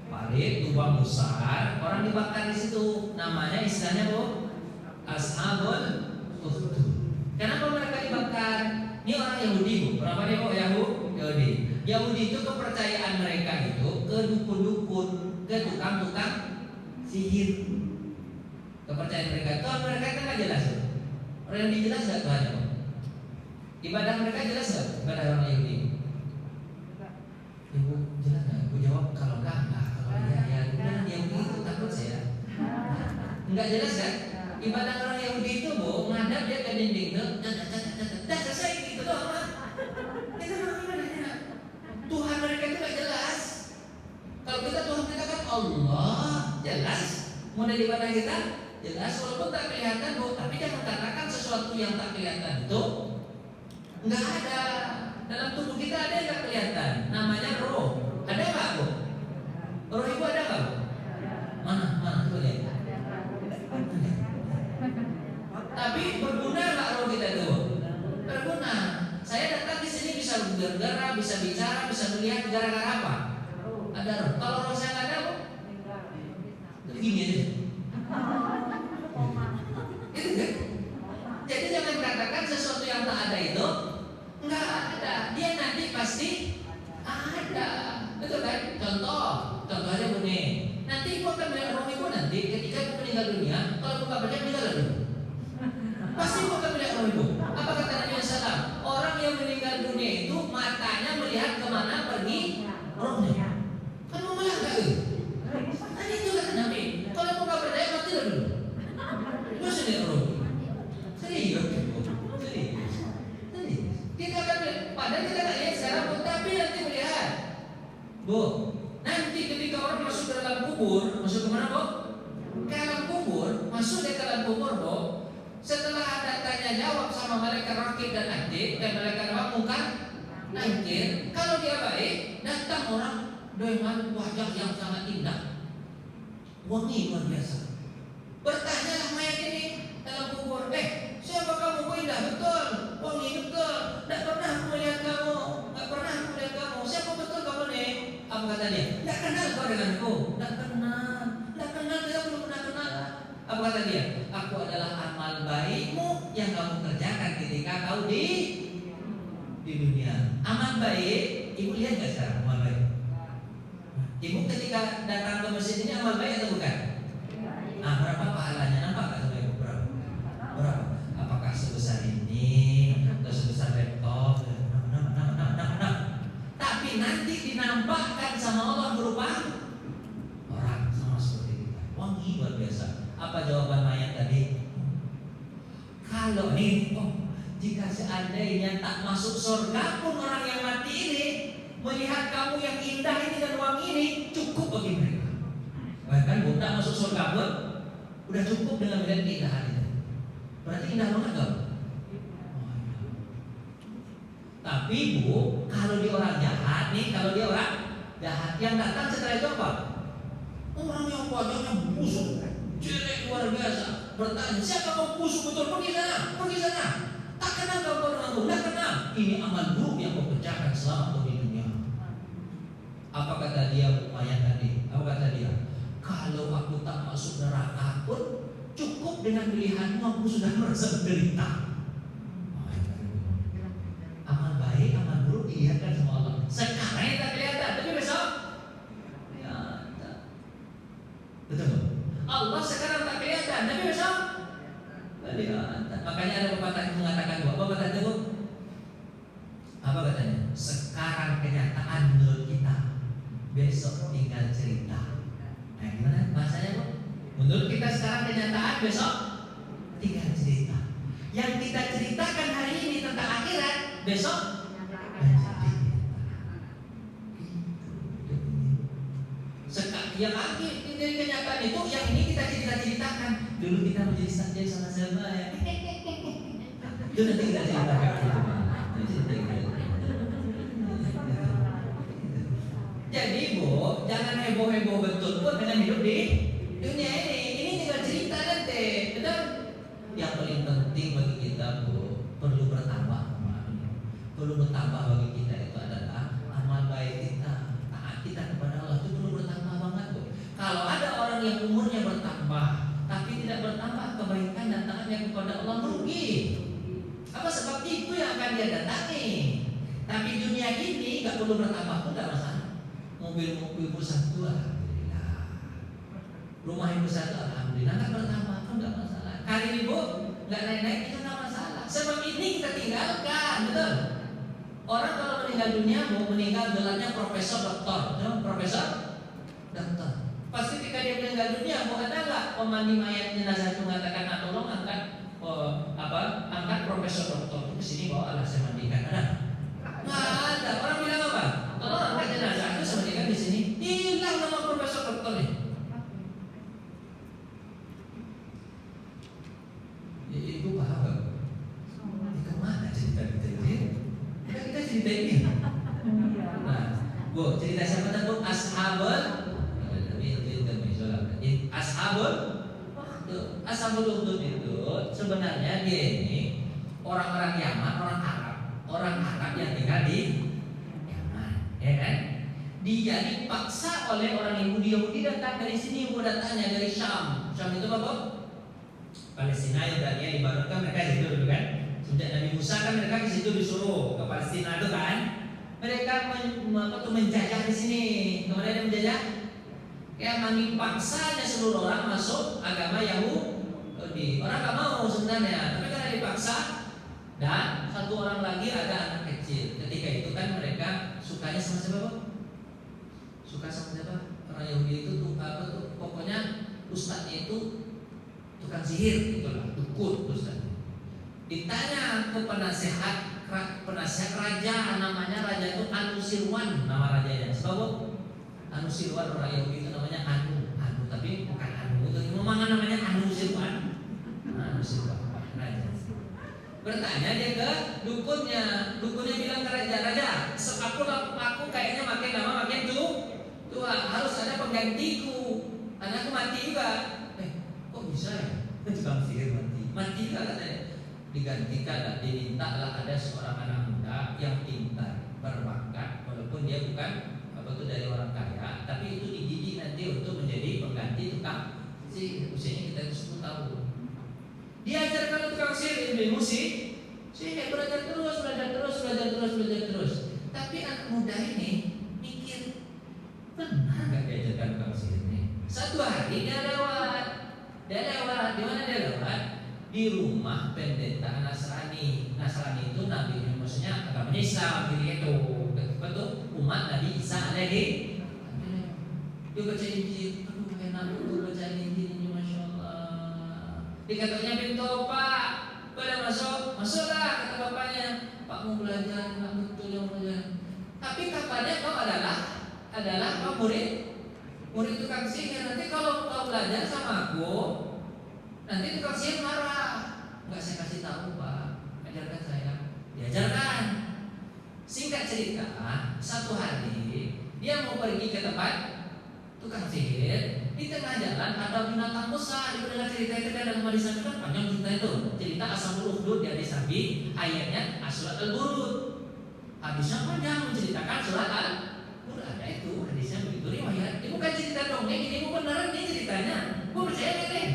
Parit, lubang besar. Orang dibakar di situ. Namanya istilahnya, Bu, Ashabul Ukhdud. Kenapa mereka dibakar? Ini orang Yahudi, Bu. Berapa dia, Bu? Yahudi. Yahudi itu kepercayaan mereka itu ke dukun-dukun, ke tukang-tukang sihir. Kepercayaan mereka itu kan nggak jelas, Bu. Orang yang dijelas nggak Tuhan, Bu? Ibadah mereka jelas nggak? Ibadah orang Yahudi. Ibu jelas nggak? Ibu jawab kalau enggak. Kalau ya udah Yahudi itu takut saya. Enggak jelas kan? Ibadah orang Yahudi itu, Bu, ngadap dia ke dinding tuh, dah selesai gitu doang lah. Itu memang ibadahnya. Tuhan mereka itu nggak jelas. Kalau kita Tuhan kita kan Allah jelas. Model ibadah kita jelas walaupun tak kelihatan, Bu. Tapi jangan katakan sesuatu yang tak kelihatan itu nggak ada. Dalam tubuh kita ada yang nggak kelihatan, namanya roh. Ada nggak, Bu? Roh Ibu ada nggak, Bu? Mana coba lihat. Tapi berguna nggak roh kita itu, Bu? Berguna. Saya datang di sini bisa bergerak, bisa bicara, bisa melihat gara-gara apa? Ada roh. Kalau roh saya nggak ada, Bu, begini aja. Jadi jangan katakan sesuatu yang tak ada itu nggak ada. jawab sama malaikat rakib dan atid, dan malaikat apa? Munkar nakir. Kalau dia baik, datang orang dengan wajah yang sangat indah, wangi luar biasa. Bertanyalah mayat ini dalam kubur, siapa kamu? Kok indah betul, wangi betul. Tidak pernah aku melihat kamu, tidak pernah aku melihat kamu. Siapa betul kamu nih? Apa kata dia? Tidak kenal kau denganku, tidak kenal, dia belum pernah kenal. Apa kata dia? Aku adalah amal baikmu yang kamu kerjakan ketika kau di dunia. Amal baik, ibu lihat nggak sekarang amal baik? Ibu ketika datang ke masjid ini amal baik atau bukan? Berapa pahalanya? Nampak nggak sama ibu? Berapa? Apakah sebesar ini atau sebesar laptop? Nah. Tapi nanti dinampakkan sama Allah berupa orang sama seperti kita. Wangi luar biasa. Apa jawaban mayat tadi? Kalau nih, jika seandainya tak masuk surga pun orang yang mati ini melihat kamu yang indah ini dan wangi ini cukup bagi mereka. Bahkan tak masuk surga pun udah cukup dengan melihat keindahan itu. Berarti indah banget dong. Tapi Bu, kalau dia orang jahat nih, kalau dia orang jahat yang datang setelah itu apa? Orang yang wajahnya busuk, jelek luar biasa. Bertanya, siapa kau busuk betul? Pergi sana. Tak kenal kau denganku, tak kenal. Ini amal buruk yang kau kerjakan selama kau di dunia. Apa kata dia mayat tadi? Apa kata dia? Kalau aku tak masuk neraka pun cukup dengan pilihanmu aku sudah merasa menderita. Amal baik, amal buruk dilihatkan sama Allah. Sekarang yang tak kelihatan, tapi besok ya, tak. Betul. Allah sekarang tak kelihatan, tapi besok kelihatan. Makanya ada pepatah yang mengatakan apa pepatah itu? Apa katanya? Sekarang kenyataan menurut kita, besok tinggal cerita. Nah, gimana bahasanya Bu? Menurut kita sekarang kenyataan, besok tinggal cerita. Yang kita ceritakan hari ini tentang akhirat, besok yang akhir dari kenyataan itu, yang ini kita ceritakan. Dulu kita menjadi saja sama-sama ya. Itu nanti kita ceritakan. Jadi Bu, jangan heboh-heboh betul pun dengan hidup di dunia ini. Ini tinggal cerita nanti, betul? Yang paling penting bagi kita Bu, perlu bertambah amal. Perlu bertambah bagi kita itu adalah amal baik kita, taat kita kepada Allah itu perlu bertambah banget Bu. Kalau ada orang yang umurnya bertambah, tapi tidak bertambah kebaikan dan taatnya kepada Allah, merugi. Apa sebab itu yang akan dia datangi? Tapi dunia ini nggak perlu bertambah pun nggak masalah. Mobil ibu satu, alhamdulillah. Rumah ibu satu, alhamdulillah. Nggak bertambah pun nggak masalah. Karir ibu nggak naik-naik itu nggak masalah. Sebab ini kita tinggalkan, betul. Orang kalau meninggal dunia mau meninggal gelarnya profesor doktor, profesor doktor. Pas ketika dia meninggal dunia, mau ada nggak pemandi mayat jenazah itu mengatakan, tolong angkat angkat profesor doktor itu kesini bawa alat saya mandikan, ada? Nggak ada. Orang bilang apa? Tolong angkat jenazah itu saya mandikan di sini. Hilang nama profesor doktor ini. Ibu paham nggak? Ini kemana cerita ini? Kita cerita ini. Nah, Bu, cerita siapa tadi? Ashabul Ukhdud itu sebenarnya dia ini orang-orang Yaman, orang Arab yang tinggal di Yaman, ya kan? Dia dipaksa oleh orang Yahudi datang dari sini, datangnya dari Syam. Syam itu apa? Palestina, Yordania, Libanon kan mereka di situ dulu kan? Sejak Nabi Musa kan mereka di situ disuruh ke Palestina itu kan? Mereka menjajah di sini. Kemudian dia menjajah, ya paksanya seluruh orang masuk agama Yahudi. Orang nggak mau sebenarnya, tapi karena dipaksa. Dan satu orang lagi ada anak kecil. Ketika itu kan mereka sukanya sama siapa? Suka sama siapa? Orang Yahudi itu pokoknya ustadznya itu tukang sihir, itulah dukun ustadz. Ditanya ke penasihat raja, namanya raja itu Anusirwan, nama rajanya. Sebab Anusirwan orang Yahudi itu namanya Anu, tapi bukan Anu itu memang namanya Anusirwan. Anusirwan raja. Bertanya dia ke dukunnya bilang ke raja, aku kayaknya makin lama makin tua, harus ada penggantiku, anakku mati juga. Kok bisa ya? Tukang sihir mati juga katanya. Digantikanlah, dimintalah ada seorang anak muda yang pintar, berbakat, walaupun dia bukan dari orang kaya, tapi itu dididik nanti untuk menjadi pengganti tukang sihir. Usianya kita 10 tahun. Diajarkan tukang sihir ilmu musik, sihir, belajar terus. Tapi anak muda ini mikir, benar nggak diajarkan tukang sihir ini? Satu hari dia lewat. Di mana dia lewat? Di rumah pendeta Nasrani. Nasrani itu nabi, maksudnya agamanya Islam, itu betul umat Nabi Isa alaihi. Dia baca Injil, aduh enak tuh baca Injil ini, masya Allah. Dikatanya pintu, Pak, pada masuklah, kata bapaknya. Pak mau belajar, nggak betul yang belajar. Tapi kapannya kau adalah kau murid tukang sihir. Nanti kalau kau belajar sama aku, nanti tukang sihir marah. Enggak, saya kasih tahu, Pak. Ajarkan saya. Diajarkan. Singkat cerita, satu hari dia mau pergi ke tempat tukang sihir. Di tengah jalan ada binatang besar. Dia mendengar cerita itu kan dalam hadis Nabi, kan panjang cerita itu. Cerita Ashabul Ukhdud di hadis Nabi, ayatnya Surat Al-Burud. Hadisnya panjang menceritakan surat Al-Burud. Ada itu hadisnya begitu riwayat. Ini bukan cerita dongeng, ini beneran ini ceritanya. Gue percaya nggak nih?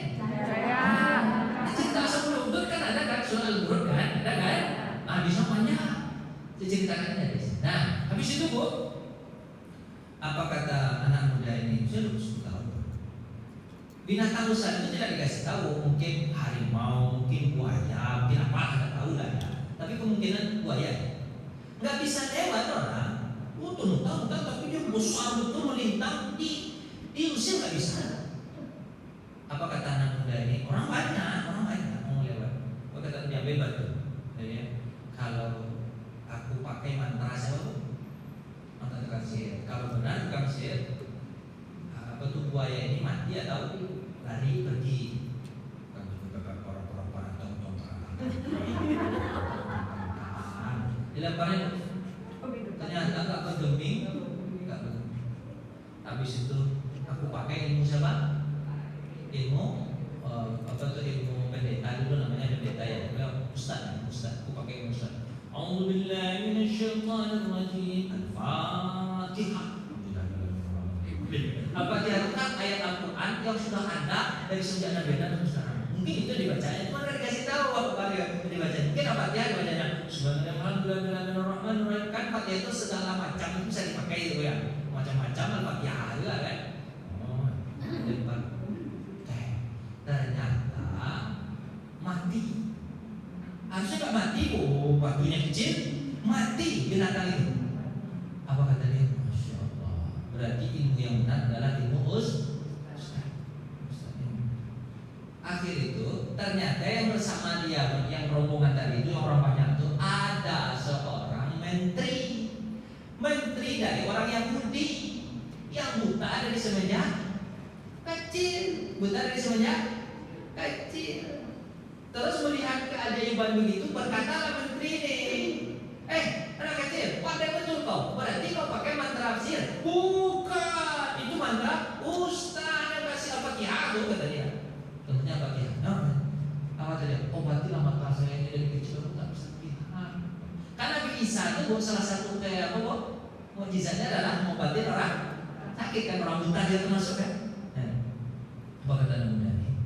Cerita Ashabul Ukhdud kan ada kan, Surat Al-Burud kan, ada kan? Hadisnya panjang. Diceritakan hadis. Nah, habis itu Bu, apa kata anak muda ini? Saya udah 10 tahun. Binatang besar itu tidak dikasih tahu, mungkin harimau, mungkin buaya, mungkin apa, nggak tahu lah ya. Tapi kemungkinan buaya. Nggak bisa lewat orang. Tuh tahu kan, tapi dia besar betul melintang di usia nggak bisa. Apa kata anak muda ini? Orang banyak mau lewat. Apa kata dia? Bebas tuh. Jadi kalau aku pakai mantra siapa? Mantra tukang sihir. Kalau benar tukang sihir, apa tuh buaya ini mati atau lari pergi? Kan orang-orang dilemparnya, ternyata nggak bergeming. Habis itu aku pakai ilmu siapa? Ilmu ilmu pendeta dulu, namanya pendeta ya. Ustaz. Aku pakai ilmu ustaz. A'udzubillahi minasyaitonirrajim. Al-Fatihah. Al-Fatihah itu kan ayat Al-Quran yang sudah ada dari sejak Nabi dan sekarang. Mungkin itu dibacanya, cuma nggak dikasih tahu apa yang dibaca. Mungkin Al-Fatihah dibacanya Bismillahirrahmanirrahim. Kan Fatihah itu segala macam itu bisa dipakai itu ya. Macam-macam Al-Fatihah juga kan. Ternyata mati. Harusnya nggak mati, waktunya kecil, mati binatang itu. Apa kata dia? Masya Allah. Berarti ilmu yang benar adalah ilmu Ustaz. Akhir itu ternyata yang bersama dia, yang rombongan tadi itu, orang banyak itu, ada seorang menteri dari orang Yahudi yang buta dari semenjak kecil. Terus melihat keajaiban begitu, berkatalah menteri ini, anak kecil, pandai betul kau. Berarti kau pakai mantra sihir? Bukan, itu mantra Ustaz yang kasih Al-Fatihah tuh, kata dia. Tentunya Al-Fatihah. Apa tadi? Obatilah mata saya ini dari kecil, aku tak bisa lihat. Karena Nabi Isa itu salah satu kayak apa? Mukjizatnya adalah mengobatin orang sakit kan, orang buta dia termasuk kan. Apa kata Nabi ini?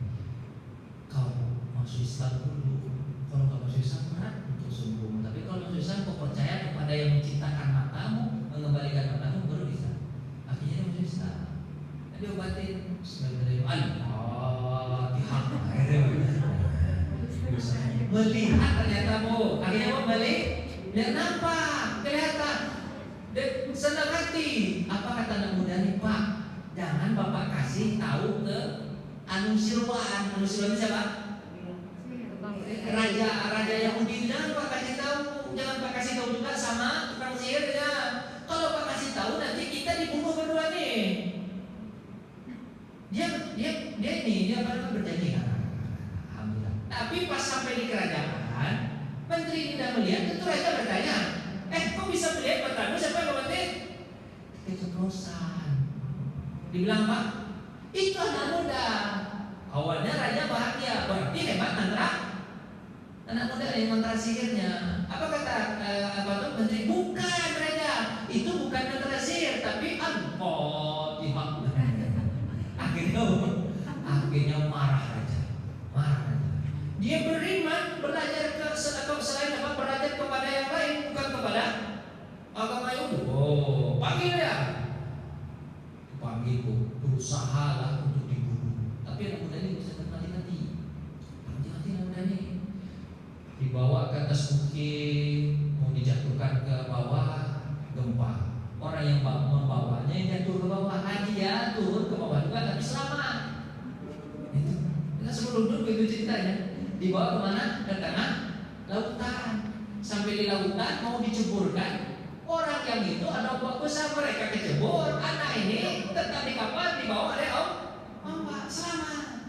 Kau masuk Islam dulu. Kalau kau masuk Islam berat untuk sembuh. Tapi kalau masuk Islam kau percaya kepada yang menciptakan matamu, mengembalikan matamu, baru bisa. Akhirnya dia masuk Islam. Dia obatin. Al-Fatihah. Melihat ternyata Bu. Akhirnya Bu melihat nampak, kelihatan. Dan senang hati. Apa kata anak muda ini? Pak, jangan Bapak kasih tahu ke Anusirwan. Anusirwan itu siapa? Raja Yahudi. Jangan Pak kasih tahu. Jangan Pak kasih tahu juga sama tukang sihirnya. Kalau Pak kasih tahu nanti kita dibunuh berdua nih. Dia berjanji. Alhamdulillah. Tapi pas sampai di kerajaan, melihat, tentu raja bertanya, kok bisa melihat matamu? Siapa yang ngobatin? Keceplosan. Dibilang apa? Itu anak muda. Awalnya raja bahagia, berarti hebat mantra. Anak muda yang mantra sihirnya. Apa kata menteri? Bukan raja, itu bukan mantra sihir, tapi Al-Fatihah. Akhirnya marah raja. Dia beriman, belajar selain apa? Belajar kepada yang lain, bukan kepada agama Yahudi. Oh, panggil dia. Panggil, berusaha lah untuk dibunuh. Tapi anak muda ini bisa mati-mati anak muda ini. Dibawa ke atas bukit, mau dijatuhkan ke bawah, gempa. Orang yang membawanya yang jatuh ke bawah, jatuh ke bawah juga tapi selamat. Itu kita sebelum dulu itu ceritanya. Dibawa kemana? Ke tengah lautan. Sampai di lautan mau diceburkan. Orang yang itu ada ombak besar, mereka kecebur. Anak ini tetap di kapal, dibawa oleh ombak, selamat.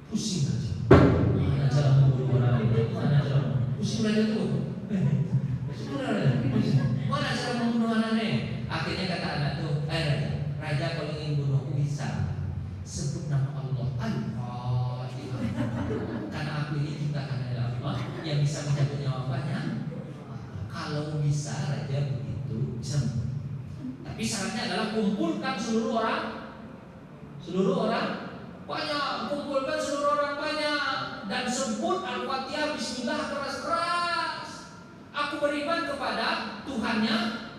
Pusing aja. Mana cara membunuh orang ini? Mana cara? Pusing aja tuh. Mana cara membunuh anak ini? Akhirnya kata anak tuh, raja kalau ingin bunuhku bisa sebut nama Allah, Al-Fatihah. Karena aku ini ciptakan oleh Allah yang bisa mencabut nyawa banyak. Kalau bisa raja begitu bisa. Tapi syaratnya adalah kumpulkan seluruh orang banyak, kumpulkan seluruh orang banyak dan sebut Al-Fatihah Bismillah keras-keras. Aku beriman kepada Tuhannya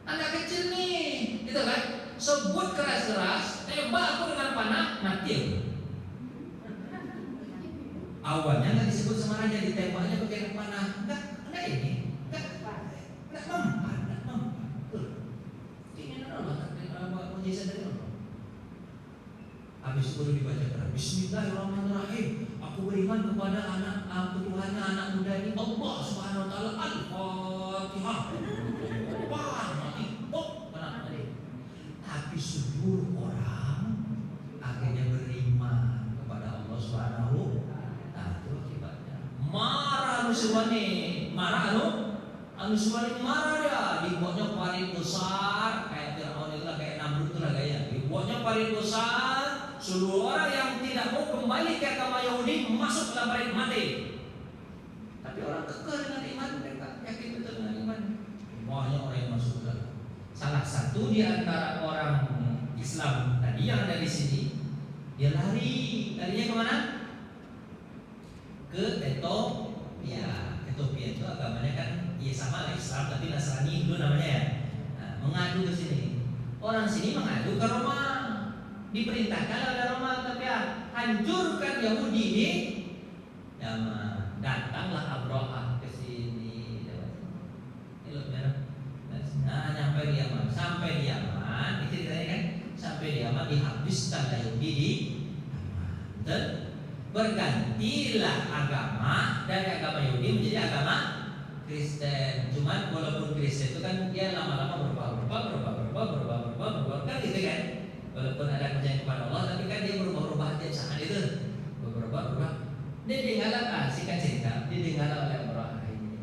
anak kecil nih, gitu kan? Sebut keras-keras, tembak aku dengan panah, mati. Awalnya nggak disebut sama raja, ditembaknya pakai panah. Enggak ini, enggak mempan. Ini Allah, mujizat dari Allah. Habis itu dibacakan Bismillahirrahmanirrahim. Aku beriman kepada Tuhannya anak muda ini, Allah Subhanahu wa taala. Al-Fatihah. Tapi seluruh orang akhirnya beriman kepada Allah Subhanahu wa taala. Itu akibatnya. Marah Nuswani, marah Nuswani marah dia. Dibuatnya parit besar kayak Fir'aun itu lah, kayak Namrud itu lah gaya. Dibuatnya parit besar. Seluruh orang yang tidak mau kembali ke agama Yahudi masuk dalam parit mati. Tapi orang kekeh dengan iman, mereka yakin betul dengan iman. Semuanya orang yang masuk dalam. Salah satu di antara orang Islam tadi yang ada di sini, dia larinya kemana? Ke Ethiopia. Ethiopia itu agamanya kan ya sama lah Islam tapi Nasrani itu namanya ya. Nah, mengadu ke sini. Orang sini mengadu ke Roma. Diperintahkan oleh Roma tapi hancurkan Yahudi ini. Yaman. Datanglah Abraha ke sini. Nah, sampai di Yaman, itu ceritanya kan, sampai di Yaman dihabiskan Yahudi di Yaman. Dan bergantilah agama dari agama Yahudi menjadi agama Kristen. Cuman walaupun Kristen itu kan dia lama-lama berubah kan gitu kan. Walaupun ada percaya kepada Allah, tapi kan dia berubah-ubah tiap saat itu. Berubah. Dia didengar singkat cerita, didengar oleh orang ini.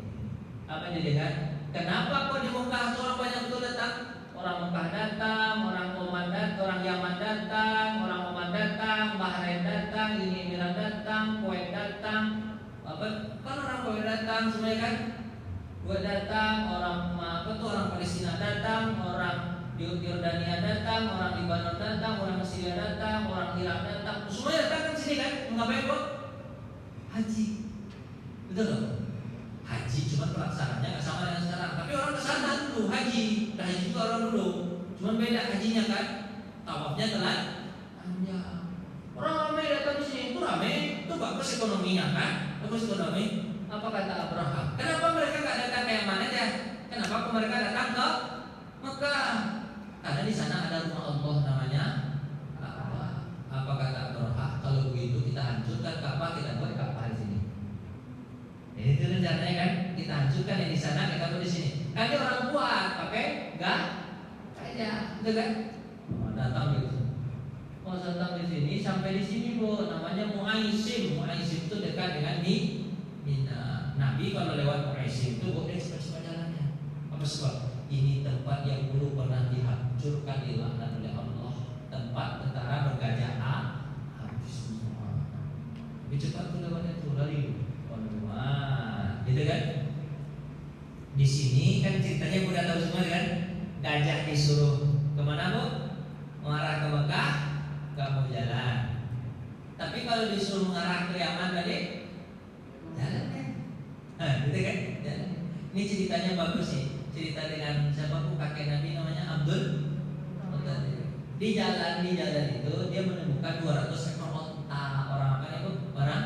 Apa yang didengar? Kenapa kok di Mekah orang banyak betul datang? Orang Mekah datang, orang Oman datang, orang Yaman datang, orang Oman datang, Bahrain datang, Uni Emirat datang, Kuwait datang. Apa? Kan orang Kuwait datang semuanya kan? Kuwait datang, orang Palestina datang, orang Yordania datang, orang Libanon datang, orang Syria datang, orang Irak datang. Semuanya datang kan sini kan? Ngapain kok? Haji. Betul loh? Haji cuma pelaksanaannya nggak sama dengan sekarang. Tapi orang kesana dulu haji, udah haji juga orang dulu. Cuma beda hajinya kan, tawafnya telat. Orang ramai datang di sini itu ramai, itu bagus ekonominya kan, bagus ekonomi. Apa kata Abraham? Kenapa mereka nggak datang ke Yaman aja? Kenapa mereka datang ke Mekah? Karena di sana ada rumah Allah namanya Ka'bah. Apa kata Abraham? Kalau begitu kita hancurkan Ka'bah, kita buat Ka'bah di sini. Itu rencananya kan, kita hancurkan yang di sana, kita buat di sini. Kan dia orang kuat, oke? Enggak? Kayaknya, betul kan? Datang gitu. Mau datang di sini, sampai di sini bu, namanya Mu'aisim. Mu'aisim itu dekat dengan Nabi kalau lewat Quraisy itu boleh cepat-cepat jalannya. Apa sebab? Ini tempat yang dulu pernah dihancurkan dilaknat oleh Allah. Tempat tentara bergajah habis semua. Lebih cepat tuh lewatnya tuh lari. Wah, gitu kan? Di sini kan ceritanya udah tahu semua kan? Gajah disuruh kemana bu? Mengarah ke Mekah, nggak mau jalan. Tapi kalau disuruh mengarah ke Yaman tadi, jalan kan? Nah, gitu kan? Jalan. Ini ceritanya bagus nih. Cerita dengan siapa bu? Kakek Nabi namanya Abdul Muttalib. Di jalan itu dia menemukan 200 ekor onta. Orang apa nih bu? Orang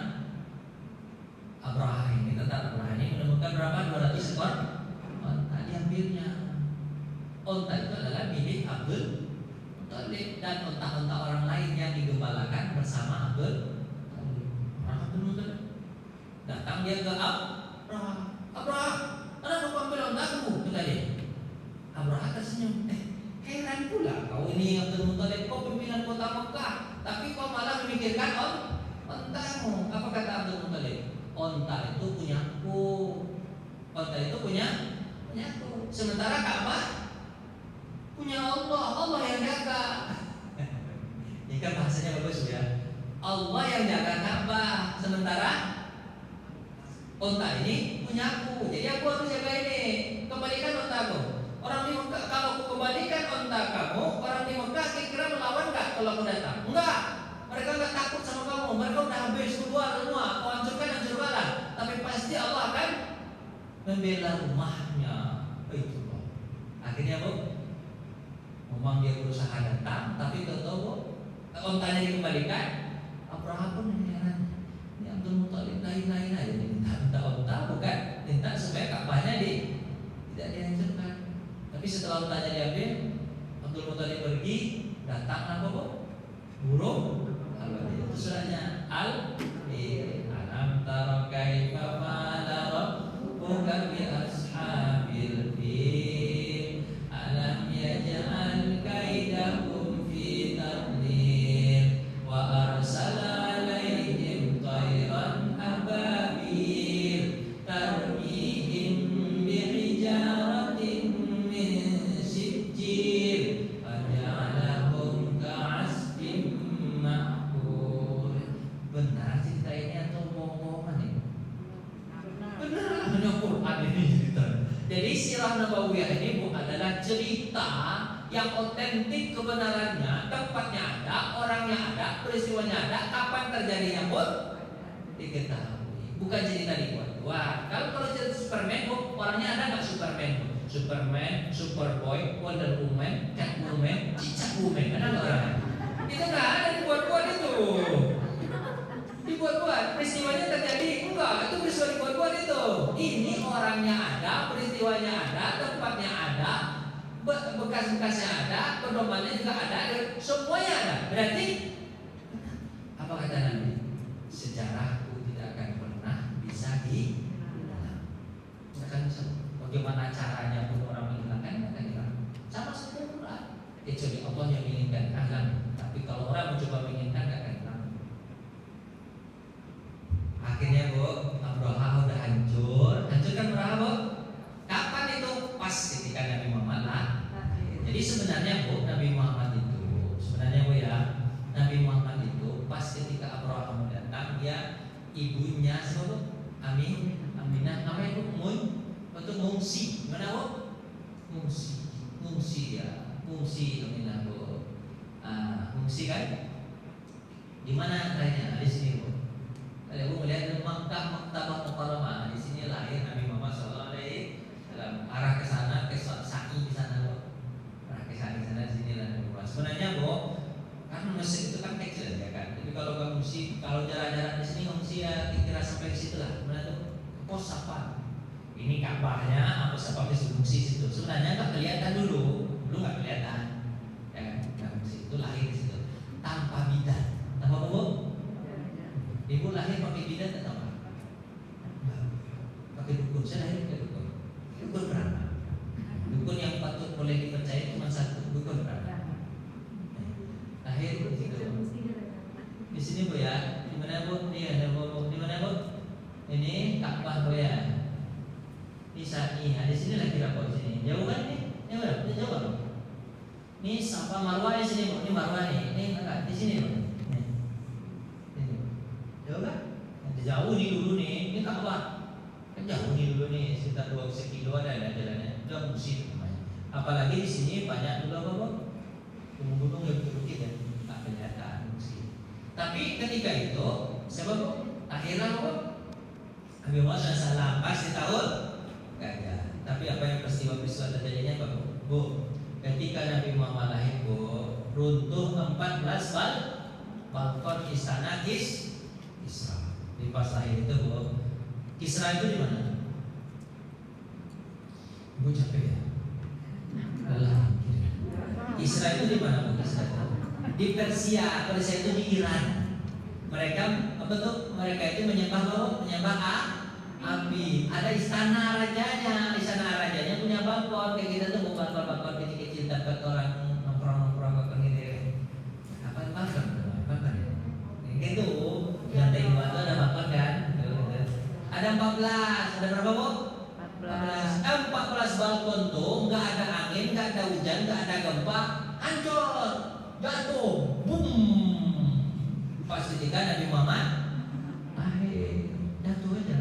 Abraha ini, tentara Abraha ini menemukan berapa? 200 ekor onta. Diambilnya. Onta itu adalah milik Abdul Muttalib dan onta-onta orang lain yang digembalakan bersama Abdul Muttalib. Datang dia ke Abraha, anak mau ambil ontaku, kata dia. Abraha tersenyum. Heran pula kau ini Abdul Muttalib, kau pimpinan kota Mekah, tapi kau malah memikirkan ontamu. Apa kata Abdul Muttalib? Onta itu punyaku. Onta itu punyaku. Sementara Ka'bah punya Allah. Allah yang jaga. Ini kan bahasanya bagus ya. Allah yang jaga Ka'bah, sementara onta ini punyaku. Jadi aku harus jaga ini. Kembalikan ontaku. Orang di Mekah, kalau aku kembalikan onta kamu, orang di Mekah kira melawan nggak kalau aku datang? Enggak. Mereka nggak takut sama kamu. Mereka udah habis semua. Kau hancurkan. Tapi pasti Allah akan membela rumahnya. Itu loh. Akhirnya bu, memang dia berusaha datang, tapi tahu ontanya dikembalikan. Abraham pun heran. Ini Abdul Muttalib lain-lain aja minta onta, bukan minta supaya Ka'bahnya tidak dihancurkan. Tapi setelah ontanya diambil, Abdul Muttalib pergi, datang apa bu? Burung. Itu surahnya Alam tara kaifa fa'ala rabbuka bi ashabil fil alam yaj'al kaidahum fi tadlil wa arsala alaihim tayran ababil tarmihim bihijaratin min sijil faja'alahum ka'asfin ma'kul. Benar cerita ini atau bohongan ini? Benar, hanya Quran ini cerita. Jadi sirah Nabawiyah ini bu adalah cerita yang otentik kebenarannya, tempatnya ada, orangnya ada, peristiwanya ada, kapan terjadinya pun diketahui. Bukan cerita dibuat-buat. Kalau cerita Superman bu, orangnya ada nggak Superman bu? Superman, Superboy, Wonder Woman, Catwoman, Cicak Woman, ada nggak orangnya? Itu nggak ada dibuat-buat itu. Dibuat-buat, peristiwanya terjadi enggak, itu peristiwa dibuat-buat itu. Ini orangnya ada, peristiwanya ada, tempatnya ada, bekas-bekasnya ada, pedomannya juga ada, semuanya ada. Berarti apa kata Nabi? Sejarahku tidak akan pernah bisa dihilang. Akan bagaimana caranya pun orang menghilangkan akan hilang. Sama seperti Quran. Kecuali Allah yang menginginkan akan. Tapi kalau orang mencoba menginginkan akan hilang. Akhirnya bu, Abraha udah hancur kan Abraha bu? Kapan itu? Pas ketika Nabi Muhammad lah. Jadi sebenarnya bu, Nabi Muhammad itu sebenarnya bu ya, Nabi Muhammad itu pas ketika Abraha datang, dia ibunya siapa bu? Aminah, namanya bu ngungsi, gimana bu? Ngungsi ya, ngungsi Aminah bu, ngungsi kan? Di mana tanya? Di sini bu. Kalau ibu melihat Maktabah Mukarramah, di sini lahir Nabi Muhammad SAW. Arah ke sana, ke Sa'i di sana, arah ke Sa'i di sana, di sini lah Nabi Muhammad. Sebenarnya kan Mesir itu kan kecil ya kan. Tapi kalau ngungsi, kalau jarak-jarak di sini ngungsi ya kira sampai ke situ lah. Mana tuh? Pos apa? Ini Ka'bahnya, apa sebabnya ngungsi situ? Sebenarnya nggak kelihatan dulu nggak kelihatan. Ya, ngungsi itu lahir di situ tanpa bidan, tanpa apa? Ibu lahir pakai bidan atau apa? Pakai dukun. Saya lahir pakai dukun. Dukun berapa? Dukun yang patut boleh dipercaya cuma satu. Dukun berapa? Lahir begitu. Di sini bu ya. Di mana bu? Di mana bu? Ini Oh ya. Di sini lagi rapor sini. Jauh kan ini? Jauh kan? Ini Safa Marwah di sini, ini Marwah nih. Ini enggak di sini, Bang. Nih. Sini. Jauh kan? Jauh nih dulu nih. Ini Ka'bah. Kan jauh nih dulu nih, sekitar 2 kilo ada jalannya. Udah musim namanya. Apalagi di sini banyak dulu apa, Bang? Gunung-gunung yang bukit ya, tak kelihatan musim. Tapi ketika itu, siapa, Bang? Akhirnya, Bang? Nabi Muhammad SAW pas di tahun gajah. Tapi apa yang peristiwa terjadinya, Pak? Bu, ketika Nabi Muhammad lahir, Bu, runtuh 14 balkon istana Kisra. Di pas lahir itu, Bu, Kisra itu di mana? Bu capek ya? Lelah. Kisra itu di mana, Bu? Kisra itu di Persia. Persia itu di Iran. Mereka apa tuh? Mereka itu menyembah api. Ada istana rajanya punya balkon. Kayak kita tuh balkon kecil-kecil dapat orang nongkrong balkon gitu. Apa balkon ya? Gitu. Lantai 2 tuh ada balkon kan? Ada 14. Ada berapa, Bu? 14 balkon tuh nggak ada angin, nggak ada hujan, nggak ada gempa, hancur, jatuh, boom. Pas ketika Nabi Muhammad jatuh aja.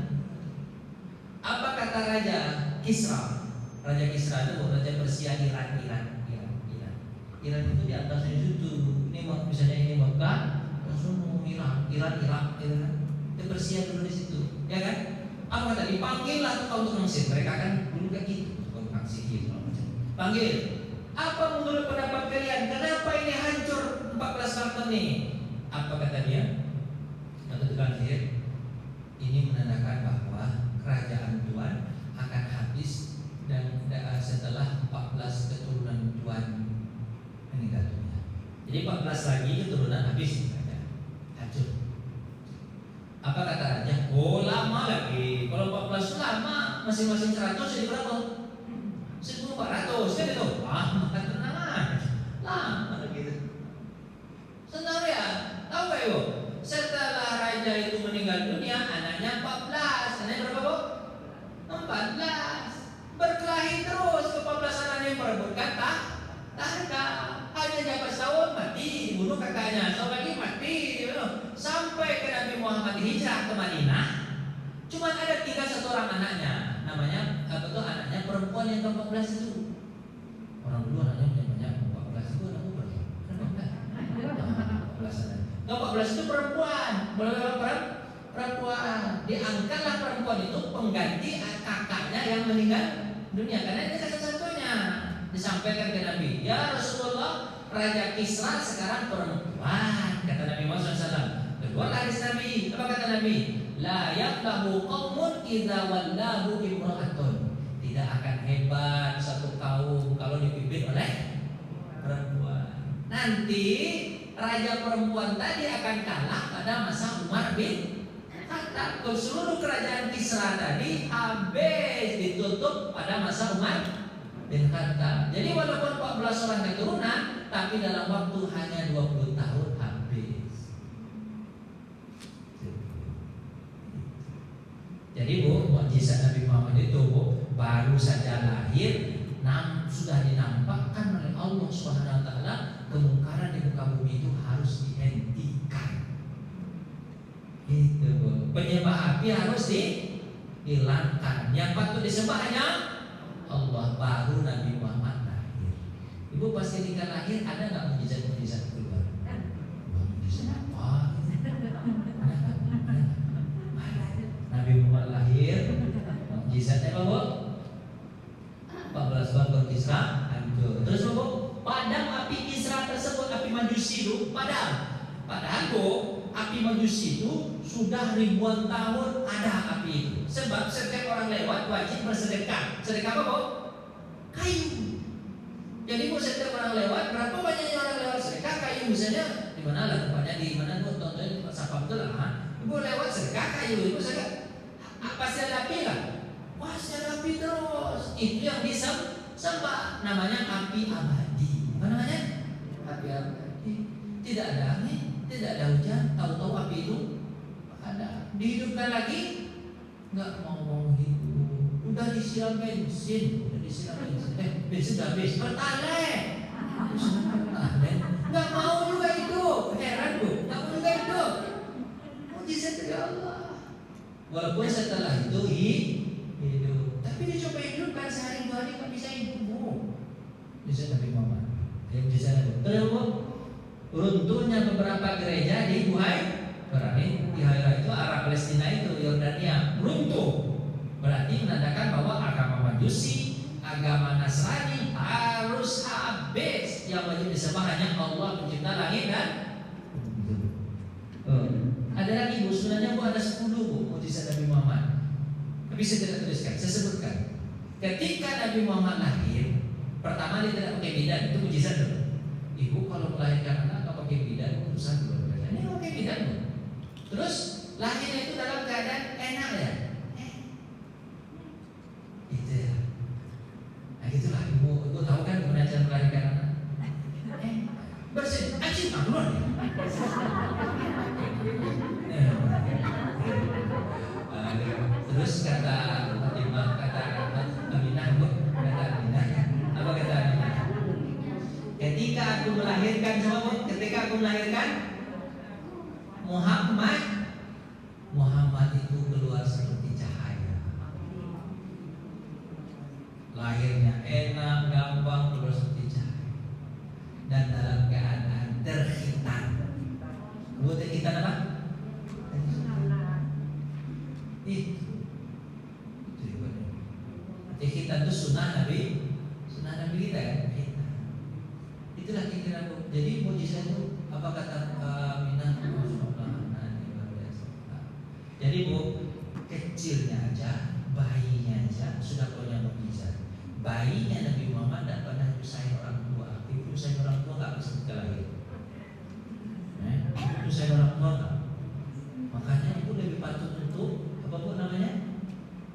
Apa kata Raja Kisra? Raja Kisra itu Raja Persia Iran itu di atasnya situ. Ini misalnya ini Mekah, langsung Iran. Itu Persia dulu di situ, ya kan? Apa kata dipanggillah tukang mesin. Mereka kan dulu kayak gitu, tukang sihir macam. Panggil. Apa menurut pendapat kalian? Kenapa ini hancur 14 balkon nih? Apa kata dia? Kata tukang sihir, ini menandakan bahwa kerajaan Tuhan akan habis dan setelah 14 keturunan Tuhan meninggal dunia. Jadi 14 lagi keturunan habis kerajaan, hancur. Apa kata raja? Oh lama lagi. Kalau 14 lama, masing-masing 100 jadi berapa? 1.400 kan itu? Maka tenang aja. Lama gitu. Senang ya. Tahu gak ibu? Setelah raja itu meninggal dunia, anaknya 14. Anaknya berapa, Bu? 14. Berkelahi terus ke 14 anaknya yang berebutkan tahta. Hanya jabat setahun mati, bunuh kakaknya, setahun lagi mati, sampai ke Nabi Muhammad hijrah ke Madinah. Cuma ada tinggal 1 orang anaknya, namanya anaknya perempuan yang ke-14 itu. Orang dulu anaknya banyak, 14 itu anaknya berapa? 14 anaknya. 14 itu perempuan, perempuan. Diangkatlah perempuan itu pengganti kakaknya yang meninggal dunia, karena ini satu-satunya. Disampaikan ke Nabi, ya Rasulullah, Raja Kisra sekarang perempuan. Kata Nabi Muhammad SAW. Kedua hadis Nabi, apa kata Nabi? La yaflahu qaumun idza wallahu imra'atun. Tidak akan hebat satu kaum kalau dipimpin oleh perempuan. Nanti raja perempuan tadi akan kalah pada masa Umar bin Khattab. Seluruh kerajaan Kisra tadi habis ditutup pada masa Umar bin Khattab. Jadi walaupun 14 orang keturunan, tapi dalam waktu hanya 20 tahun habis. Jadi Bu, mukjizat Nabi Muhammad itu, Bu, baru saja lahir, sudah dinampakkan oleh Allah Subhanahu Wa Taala, kemungkaran di muka bumi itu harus dihentikan. Itu, Bu. Penyembah api harus dihilangkan. Yang patut disembah hanya Allah. Baru Nabi Muhammad lahir. Ibu pas ketika lahir ada nggak mukjizat keluar? Mukjizat apa? Nabi Muhammad lahir, mukjizatnya apa, Bu? 14 balkon Kisra hancur. Terus Bu, padam api Kisra tersebut, api Majusi itu padam. Padahal Bu, api Majusi itu sudah ribuan tahun ada api itu. Sebab setiap orang lewat wajib bersedekah. Sedekah apa, Bu? Kayu. Jadi Bu, setiap orang lewat, berapa banyaknya orang lewat sedekah kayu, misalnya di mana lah tempatnya, di mana Bu, contohnya di tempat sapam itu lah. Ibu lewat sedekah kayu, Ibu sedekah. Pasti ada api lah. Pasti ada api terus. Itu yang disembah, namanya api abadi. Apa namanya? Api abadi. Tidak ada angin, tidak ada hujan, tahu-tahu api itu ada. Dihidupkan lagi, nggak mau hidup. Udah disiram bensin, bensin udah habis, pertalite. Nggak mau juga hidup, heran bu, nggak mau juga hidup. Mujizat dari Allah. Walaupun setelah itu hidup, tapi dia coba hidup kan sehari dua hari kan bisa hidup bu. Mujizat Nabi Muhammad. Mujizat Nabi. Kenapa? Runtuhnya beberapa gereja di Buhairah, di Haira itu arah Palestina itu Yordania runtuh. Berarti menandakan bahwa agama Majusi, agama Nasrani harus habis. Yang wajib disembah hanya Allah pencipta langit dan ada lagi bu, sebenarnya bu ada 10 bu mujizat Nabi Muhammad. Tapi saya tidak tuliskan, saya sebutkan. Ketika Nabi Muhammad lahir, pertama dia tidak pakai bidan, itu mujizat dulu. Ibu kalau melahirkan anak nggak pakai bidan, urusan luar biasa. Ini nggak pakai bidan bu. Terus lahirnya itu dalam keadaan enak ya. Itu ya. Nah gitulah ibu tahu kan gimana cara melahirkan anak. Bersih, acing keluar ya. Terus kata Fatimah, kata Aminah, apa kata Aminah? Ketika aku melahirkan Muhammad itu keluar seperti cahaya. Lahirnya enak, gampang, keluar seperti cahaya. Dan dalam keadaan terkhitan. Buat terkhitan apa? Itu kita itu sunnah Nabi kita kan. Itulah kira-kira. Jadi mujizat itu apa kata Minah? Jadi bu, kecilnya aja, bayinya aja sudah punya mujizat. Bayinya Nabi Muhammad tidak pernah nyusahin orang tua. Ibu nyusahin orang tua nggak bisa lahir. Nyusahin orang tua nggak. Makanya ibu lebih patut untuk apa bu namanya?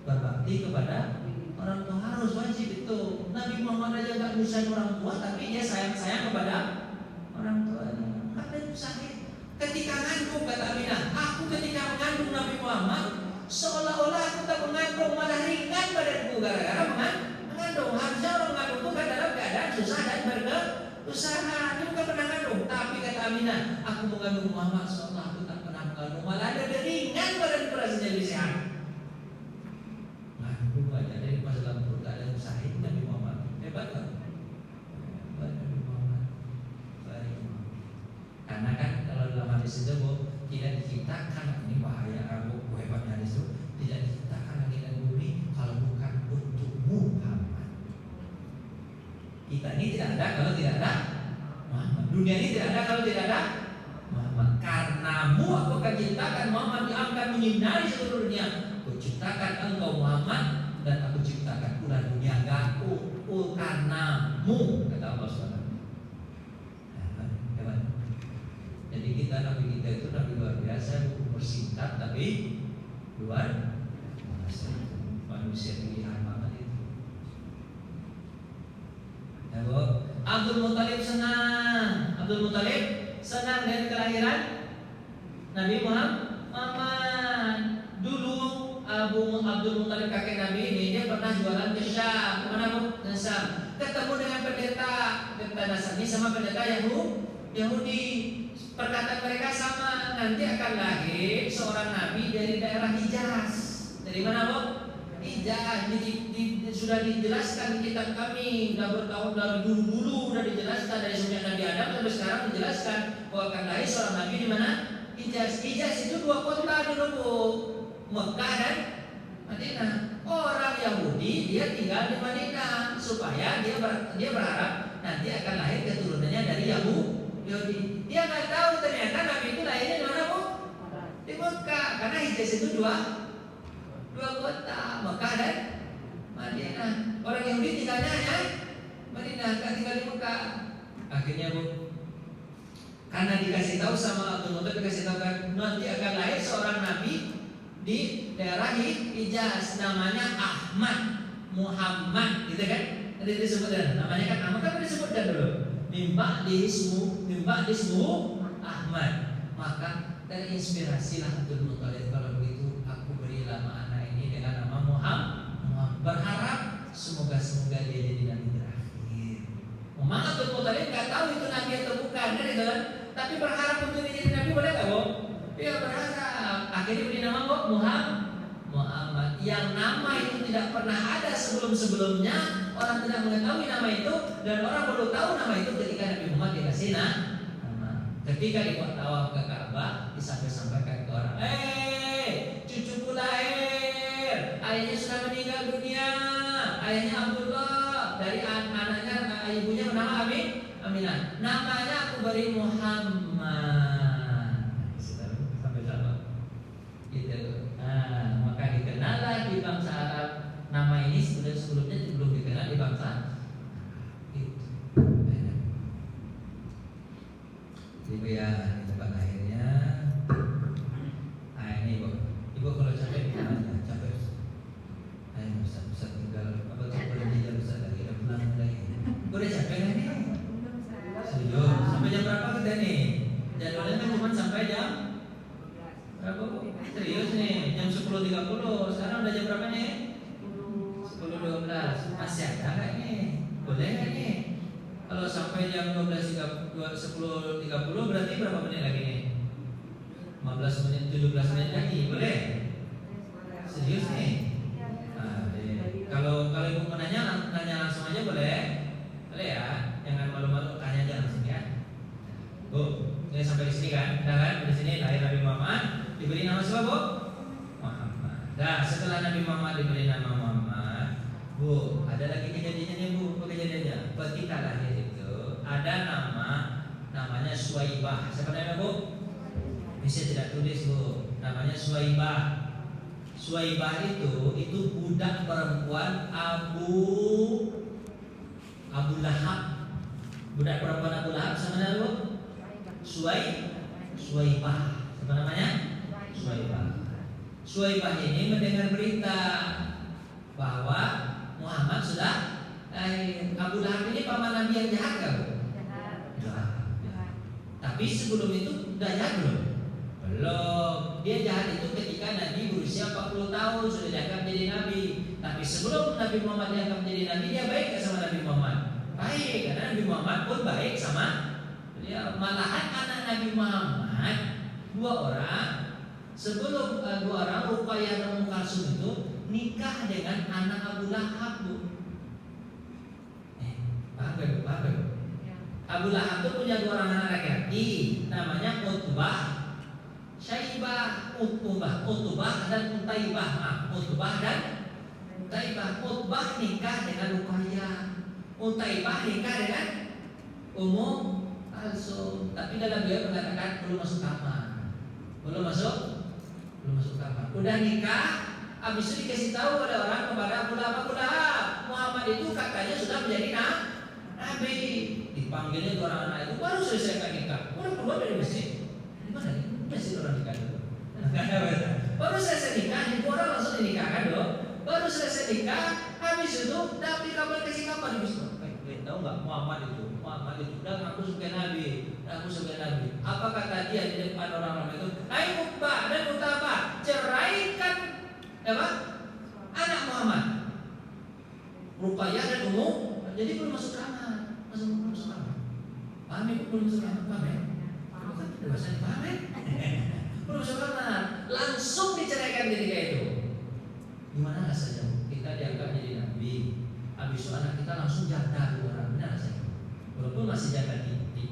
Berbakti kepada orang tua, harus wajib itu. Nabi Muhammad aja nggak nyusahin orang tua, tapi dia sayang kepada orang tua. Ada nyusahin. Ketika ngandung kata Aminah, aku ketika mengandung Nabi Muhammad seolah-olah aku tak mengandung, malah ringan badanku gara-gara mengandung. Harusnya orang mengandung itu kan dalam keadaan susah dan berusaha. Dia bukan pernah mengandung, tapi kata Aminah, aku mengandung Muhammad seolah aku tak pernah mengandung, malah ada ringan badanku rasanya lebih sehat. Ngandung aja dari pas dalam perut ada usahain Nabi Muhammad, hebat kan? Hebat Nabi Muhammad. Baik. Karena kan kalau dalam hadis itu tidak diciptakan, ini bahaya Abu hebatnya hadis itu, tidak diciptakan langit dan bumi kalau bukan untuk Muhammad. Kita ini tidak ada kalau tidak ada Muhammad. Dunia ini tidak ada kalau tidak ada Muhammad. Karenamu aku akan ciptakan Muhammad yang akan menyinari seluruh dunia. Aku ciptakan engkau Muhammad dan aku ciptakan pula dunia gaku karenamu, kata Allah SWT. Jadi Nabi kita itu Nabi luar biasa, umur singkat tapi luar biasa. Manusia pilihan banget itu. Ya, Abdul Muthalib senang dari kelahiran Nabi Muhammad. Dulu Abdul Muthalib kakek Nabi ini dia pernah jualan ke Syam. Kemana bu? Ke Syam. Ketemu dengan pendeta Nasrani sama pendeta Yahudi. Perkataan mereka sama, nanti akan lahir seorang nabi dari daerah Hijaz. Dari mana bu? Hijaz. Sudah dijelaskan di kitab kami, sudah bertahun dari dulu sudah dijelaskan dari semenjak Nabi Adam sampai sekarang dijelaskan bahwa akan lahir seorang nabi di mana? Hijaz. Hijaz itu 2 kota dulu bu, Mekah dan Madinah. Orang Yahudi dia tinggal di Madinah supaya dia berharap nanti akan lahir keturunannya dari Yahudi. Dia nggak tahu ternyata Nabi itu lahirnya di mana bu? Di Mekah. Karena Hijaz itu dua kota, Mekah dan Madinah. Orang Yahudi tinggalnya hanya Madinah, nggak tinggal di Mekah. Akhirnya bu, karena dikasih tahu sama Abdul Muthalib, dikasih tahu kan nanti akan lahir seorang Nabi di daerah Hijaz, namanya Ahmad, Muhammad, gitu kan? Tadi disebutkan, namanya kan Ahmad, kan disebutkan dulu. Mimba dismu Ahmad. Maka terinspirasilah Abdul Muthalib, kalau begitu aku berilah anak ini dengan nama Muhammad. Berharap semoga dia jadi nabi terakhir. Muhammad Abdul Muthalib nggak tahu itu nabi atau bukan, kan itu kan? Tapi berharap untuk dia jadi nabi boleh nggak, Bu? Iya berharap. Akhirnya beri nama kok Muhammad. Yang nama itu tidak pernah ada sebelumnya, orang tidak mengetahui nama itu, dan orang baru tahu nama itu ketika Nabi Muhammad dikasih nama. Ketika dibuat tawaf ke Ka'bah, disampaikan ke orang, cucuku lahir, ayahnya sudah meninggal dunia, ayahnya Abdullah, dari anaknya ibunya bernama Aminah, namanya aku beri Muhammad. Sampai sama gitu. Maka dikenallah di bangsa Arab nama ini sebelumnya belum dikenal di bangsa itu. Ibu ya, ini tempat lahirnya. Ini ibu kalau capek gimana? Capek. Ayo Ustaz tinggal apa tuh pergi Ustaz lagi, udah pulang lagi. Udah capek kan nih? Serius. Sampai jam berapa kita nih? Jadwalnya kan cuma sampai jam berapa, Bu? Serius nih, jam 10.30. Sekarang udah jam berapa nih? 10.12. Masih ada nggak nih? Boleh nggak nih? Kalau sampai jam 10.30 berarti berapa menit lagi nih? 15 menit, 17 menit lagi, boleh? Serius nih? Kalau ibu mau nanya langsung aja boleh? Boleh ya? Jangan malu-malu, tanya aja langsung ya. Bu, ini sampai di sini kan? Udah kan? Di sini lahir Nabi Muhammad, diberi nama siapa, Bu? Muhammad. Nah, setelah Nabi Muhammad diberi nama Muhammad, Bu, ada lagi kejadiannya, Bu. Apa kejadiannya? Ketika lahir itu ada namanya Suwaibah. Siapa namanya, Bu? Bisa tidak tulis, Bu. Namanya Suwaibah. Suwaibah itu budak perempuan Abu Lahab. Budak perempuan Abu Lahab sama dengan, Bu? Suwaibah. Apa namanya? Suwaibah. Suwaibah ini mendengar berita bahwa Muhammad sudah Abu Lahab ini paman Nabi yang jahat kan? Jahat. Tapi sebelum itu udah jahat belum? Belum. Dia jahat itu ketika Nabi berusia 40 tahun sudah diangkat jadi Nabi. Tapi sebelum Nabi Muhammad diangkat menjadi Nabi, dia baik sama Nabi Muhammad. Baik, karena Nabi Muhammad pun baik sama dia. Malahan anak Nabi Muhammad dua orang, sebelum dua orang Ruqayyah dan Ummu Kalsum itu nikah dengan anak Abu Lahab, Bu. Paham? Abu Lahab itu punya dua orang anak laki-laki, namanya Utbah, Syaibah, Utbah dan Utaibah. Utbah dan Utaibah. Utbah nikah dengan Ruqayyah, Utaibah nikah dengan Ummu Kalsum. Tapi dalam dia mengatakan belum masuk kamar. Udah nikah, habis itu dikasih tahu oleh orang kepada Abu Lahab, Muhammad itu katanya sudah menjadi Nabi. Dipanggilnya dua orang anak itu baru selesai nikah. Udah keluar dari masjid. Di mana nih? Masjid orang nikah dulu. Baru selesai nikah, ibu orang langsung dinikahkan dong. Baru selesai nikah, habis itu Nabi kabar kasih kabar di Bismillah. Tahu nggak Muhammad itu dan aku sebagai Nabi, Apa kata dia di depan orang-orang itu? Hai Utbah dan Utaibah, ceraikan anak Muhammad, Ruqayyah dan Ummu. Jadi belum masuk kamar, belum masuk kamar. Paham ya? Belum masuk kamar, paham ya? Bahasanya paham ya? Belum masuk kamar, langsung diceraikan ketika itu. Gimana rasanya kita dianggap jadi Nabi? Habis itu anak kita langsung janda dua orang, benar saja. Walaupun masih janda titik,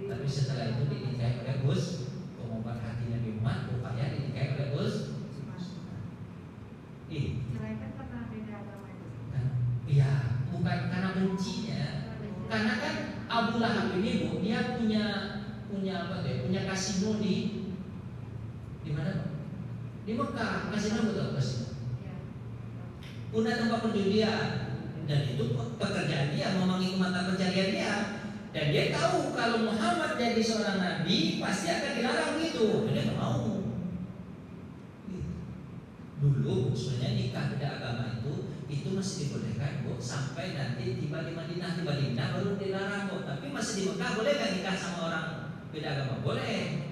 tapi setelah itu dinikahi oleh Gus, pengobat hati Nabi Muhammad, Ruqayyah dinikahi oleh Gus. Ceraikan karena beda agama itu. Iya, bukan karena bencinya. Karena kan Abu Lahab ini, Bu, dia punya kasino di mana, Pak? Di Mekah. Kasino betul kasino. Punya tempat perjudian, dan itu pekerjaan dia, memanggil mata pencarian dia. Dan dia tahu kalau Muhammad jadi seorang nabi pasti akan dilarang gitu. Dia nggak mau. Dulu sebenarnya nikah beda agama itu masih dibolehkan, Bu, sampai nanti tiba di Madinah, baru dilarang, Bu. Tapi masih di Mekah boleh kan nikah sama orang beda agama? Boleh.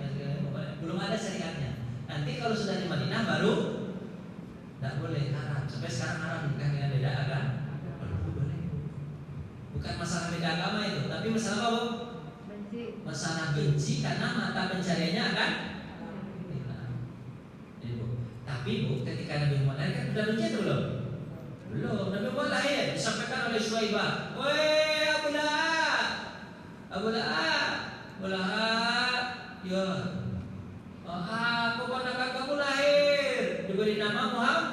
Belum ada syariatnya. Nanti kalau sudah di Madinah baru Tidak boleh, haram. Sampai sekarang haram nikah dengan beda agama. Boleh. Bukan masalah beda agama itu, tapi masalah apa, Bu? Benci. Masalah benci karena mata pencariannya akan hilang. Jadi, Bu, tapi Bu, ketika Nabi Muhammad lahir kan sudah benci atau belum? Belum. Nabi Muhammad lahir disampaikan oleh Suwaibah, "Woi Abu Lahab, Abu Lahab, Abu Lahab, ya, aku ponakan kamu lahir, diberi nama Muhammad."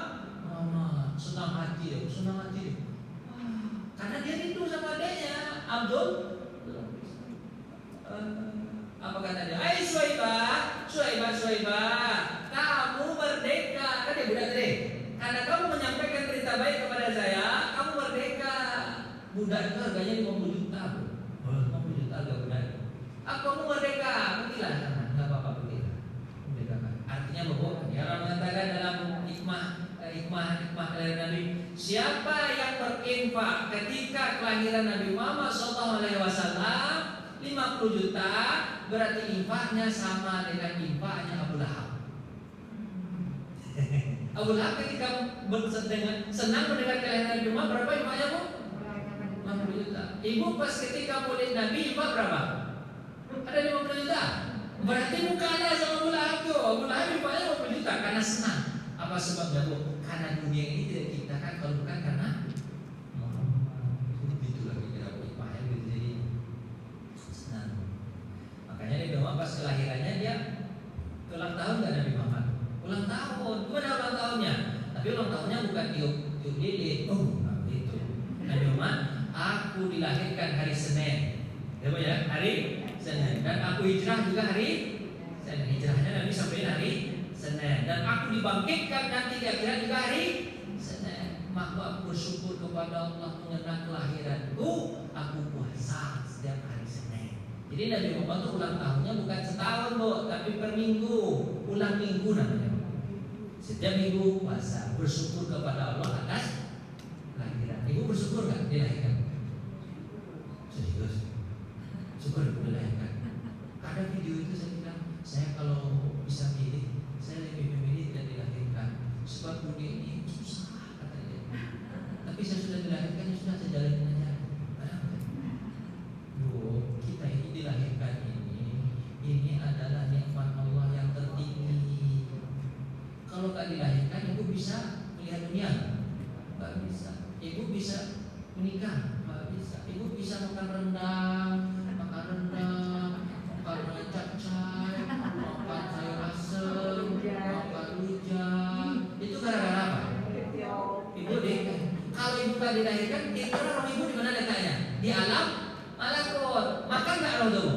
Senang hati, senang hati. Karena dia rindu sama adanya, Abdul. Apa kata dia? "Hai Suwaibah, Suwaibah, kamu merdeka." Kan dia budak tadi. Karena kamu menyampaikan berita baik kepada saya, kamu merdeka. Budak itu harganya 50 juta, Bu. 50 juta harga budak. Kamu merdeka, pergilah sana, nggak apa-apa pergilah. Merdeka. Artinya bahwa dia orang mengatakan dalam hikmah kelahiran Nabi, siapa yang berinfak ketika kelahiran Nabi Muhammad SAW 50 juta, berarti infaknya sama dengan infaknya Abu Lahab. Abu Lahab ketika senang mendengar kelahiran Nabi Muhammad, berapa infaknya, Bu? 50 juta. Ibu pas ketika maulid Nabi infak berapa? Ada 50 juta. Berarti bukan sama Abu Lahab tuh. Abu Lahab infaknya 50 juta karena senang. Apa sebabnya, Bu? Karena dunia ini tidak diciptakan kalau bukan karena itulah kira-kira hikmahnya gitu. Jadi senang. Makanya Nabi Muhammad pas kelahirannya dia ulang tahun nggak Nabi Muhammad? Ulang tahun. Gimana ulang tahunnya? Tapi ulang tahunnya bukan tiup lilin. Itu. Nabi Muhammad, aku dilahirkan hari Senin. Ya, hari Senin. Dan aku hijrah juga hari Senin. Hijrahnya Nabi sampai hari Senin. Dan aku dibangkitkan nanti di akhirat juga hari Senin. Maka aku bersyukur kepada Allah mengenang kelahiranku. Aku puasa setiap hari Senin. Jadi Nabi Muhammad itu ulang tahunnya bukan setahun, Bu, tapi per minggu. Ulang minggu namanya. Setiap minggu puasa, bersyukur kepada Allah atas kelahiran. Ibu bersyukur nggak dilahirkan? Serius? Syukur dilahirkan. Ada video itu saya bilang, saya kalau bisa milih, saya lebih memilih tidak dilahirkan. Sebab dunia ini susah katanya. Tapi saya sudah dilahirkan, sudah saya jalanin aja. Bu, kita ini dilahirkan ini adalah nikmat Allah yang tertinggi. Kalau tak dilahirkan, ibu bisa melihat dunia? Nggak bisa. Ibu bisa menikah? Nggak bisa. Ibu bisa makan rendang, makan capcay, makan sayur asem, makan rujak. Itu gara-gara apa? Ibu deh. Kalau ibu tak dilahirkan, kira-kira roh ibu di mana letaknya? Di alam malakut. Makan nggak roh tuh?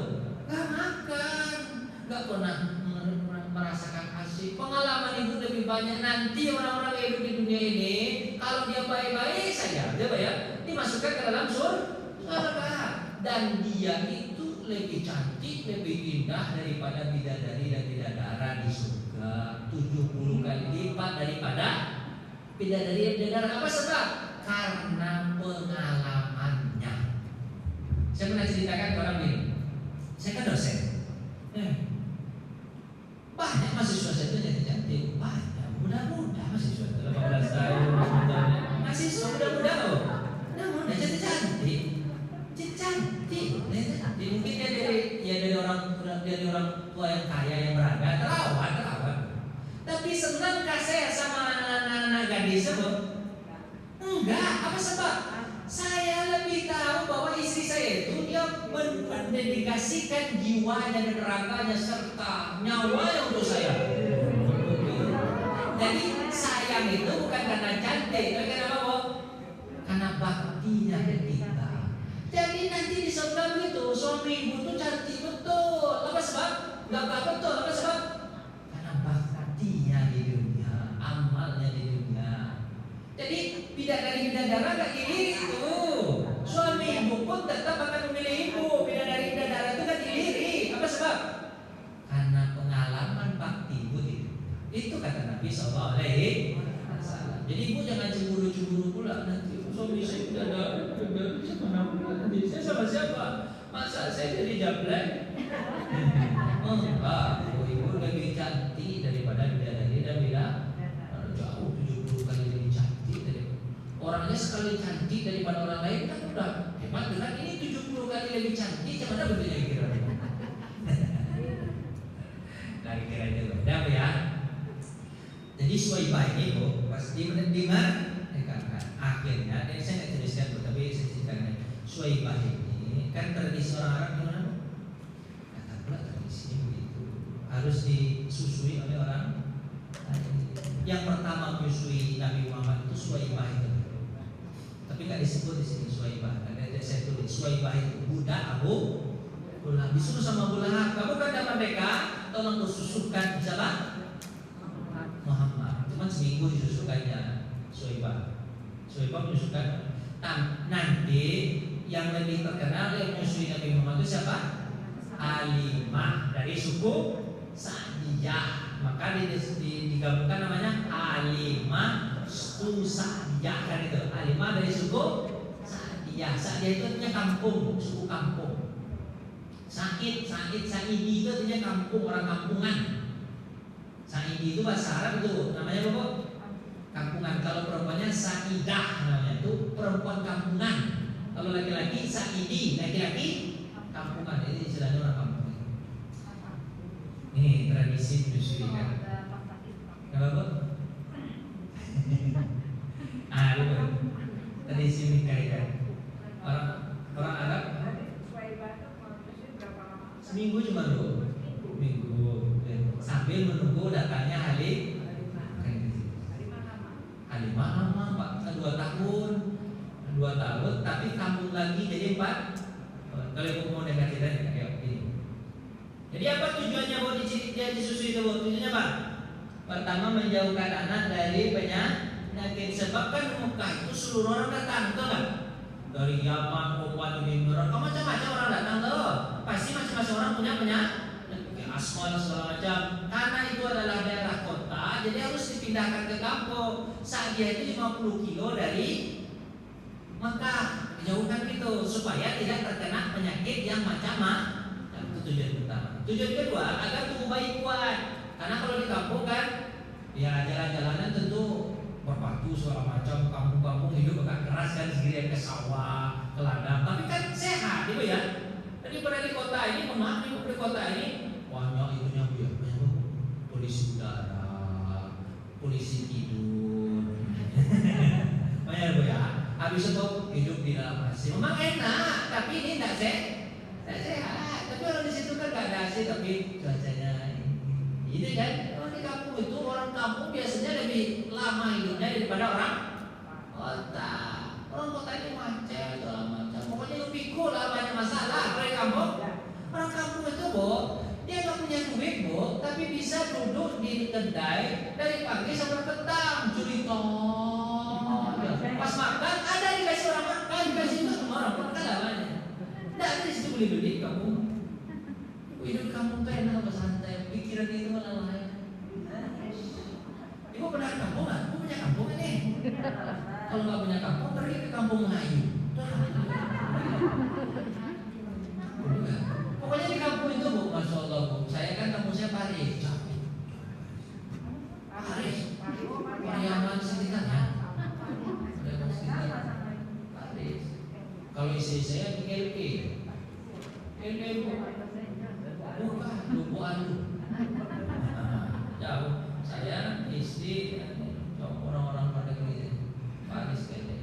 Nggak makan. Nggak pernah merasakan asik. Pengalaman ibu lebih banyak. Nanti orang-orang yang hidup di dunia ini, kalau dia baik-baik saja, dia dimasukkan ke dalam surga. Dan dia itu lebih cantik, lebih indah daripada bidadari dan bidadara di surga. 70 kali lipat daripada bidadari dan bidadara. Apa sebab? Karena pengalamannya. Saya pernah ceritakan ke orang ini. Saya kan dosen. Banyak mahasiswa saya itu jadi cantik. Banyak muda-muda mahasiswa itu 18 tahun. Mahasiswa muda-muda loh. Muda-muda cantik. Mungkin dia dari orang tua yang kaya yang berada, terawat. Tapi senang kasih sama anak-anak gadis itu? Enggak. Apa sebab? Saya lebih tahu bahwa istri saya itu dia mendedikasikan jiwanya dan raganya serta nyawanya untuk saya. Jadi sayang itu bukan karena cantik, tapi karena apa? Karena baktinya ke kita. Jadi nanti di surga itu suami ibu itu cantik betul. Apa sebab? Gak betul. Apa sebab? Karena baktinya di dunia, amalnya di dunia. Jadi bidadari-bidadara gak dilirik itu. Suami ibu pun tetap akan memilih ibu. Bidadari-bidadara itu gak dilirik. Apa sebab? Karena pengalaman bakti ibu itu kata Nabi SAW. Jadi ibu jangan cemburu-cemburu pula nanti. Suami saya tidak ada nanti saya sama siapa? Masa saya jadi jablek? Enggak, ibu lebih cantik daripada bidadari dan bidadara. Jauh 70 Orangnya sekali cantik daripada orang lain kan udah hebat dengan ini 70 kali lebih cantik, gimana bentuknya kira? Lagi kira itu loh. Ada apa ya? Jadi Suwaibah ini bu, pasti mendengar akhirnya, ini saya nggak tuliskan bu, tapi saya ceritakan. Suwaibah ini kan tradisi orang Arab gimana bu? Kata pula tradisinya begitu, harus disusui oleh orang. Yang pertama menyusui Nabi Muhammad itu Suwaibah itu. Tapi nggak disebut di sini Suwaibah. Ada saya tulis Suwaibah itu budak Abu Lahab. Disuruh sama Abu Lahab, kamu kan dapat mereka, tolong susukan siapa? Muhammad. Cuma seminggu disusukannya Suwaibah. Suwaibah menyusukan. Nanti yang lebih terkenal yang menyusui Nabi Muhammad itu siapa? Halimah dari suku Sa'diyah. Maka digabungkan namanya Halimah Sa'diyah kan itu. Halimah dari suku Sa'diyah. Sa'diyah itu artinya kampung, suku kampung. Sa'idi itu artinya kampung, orang kampungan. Sa'idi itu bahasa Arab itu namanya apa? Kampungan. Kalau perempuannya Sa'idah namanya itu perempuan kampungan. Kalau laki-laki Sa'idi, laki-laki kampungan. Jadi istilahnya orang kampung. Ini tradisi menyusui kan. Kenapa? Itu tradisi nikah kan. Orang Arab seminggu cuma dulu. Minggu sambil menunggu datangnya Halimah lama Pak, 2 tahun. 2 tahun tapi kampung lagi jadi 4. Kalau ibu mau dengar cerita kayak gini. Jadi apa tujuannya buat dia disusui itu? Tujuannya apa? Pertama menjauhkan anak dari penyakit. Sebab kan Mekah itu seluruh orang datang, betul kan? Dari Yaman, Oman, Timur, macam-macam orang datang tuh. Pasti masing-masing orang punya penyakit asma segala macam. Karena itu adalah daerah kota, jadi harus dipindahkan ke kampung. Saat dia itu 50 kilo dari Mekah, dijauhkan gitu supaya tidak terkena penyakit yang macam-macam. Itu tujuan pertama. Tujuan kedua agar tubuh bayi kuat. Karena kalau di kampung kan, ya jalan-jalanan tentu berbatu segala macam, kampung-kampung hidup agak keras kan, segera ke sawah, ke ladang. Tapi kan sehat, gitu ya. Jadi pada di kota ini, di kota ini banyak itunya bu ya, banyak polisi udara, polisi tidur, banyak bu ya. Habis itu hidup di dalam AC. Memang enak, tapi ini tidak sehat. Tapi orang di situ kan nggak ada AC, tapi cuacanya ini kan. Orang di kampung itu, orang kampung biasanya lebih lama hidupnya daripada orang kota. Orang kota ini macet segala macam. Pokoknya lu pikul lah, banyak masalah. Kalau di kampung, orang kampung itu dia nggak punya duit tapi bisa duduk di kedai dari pagi sampai petang, cerita. Pas makan ada dikasih orang makan, dikasih itu semua orang makan namanya. Tidak ada di situ beli kamu. Hidup kamu tuh enak apa santai, pikiran itu malah lain. Ibu pernah kampung nggak? Ibu punya kampung ini. Kalau nggak punya kampung, pergi ke kampung Melayu. Pokoknya di kampung itu bu, masya Allah bu. Saya kan kampung saya Paris. Paris, Pariaman sekitarnya. Paris. Kalau istri saya di LP. Bukan, Lubuan. Jauh. Saya istri orang-orang pada negeri Paris kayaknya.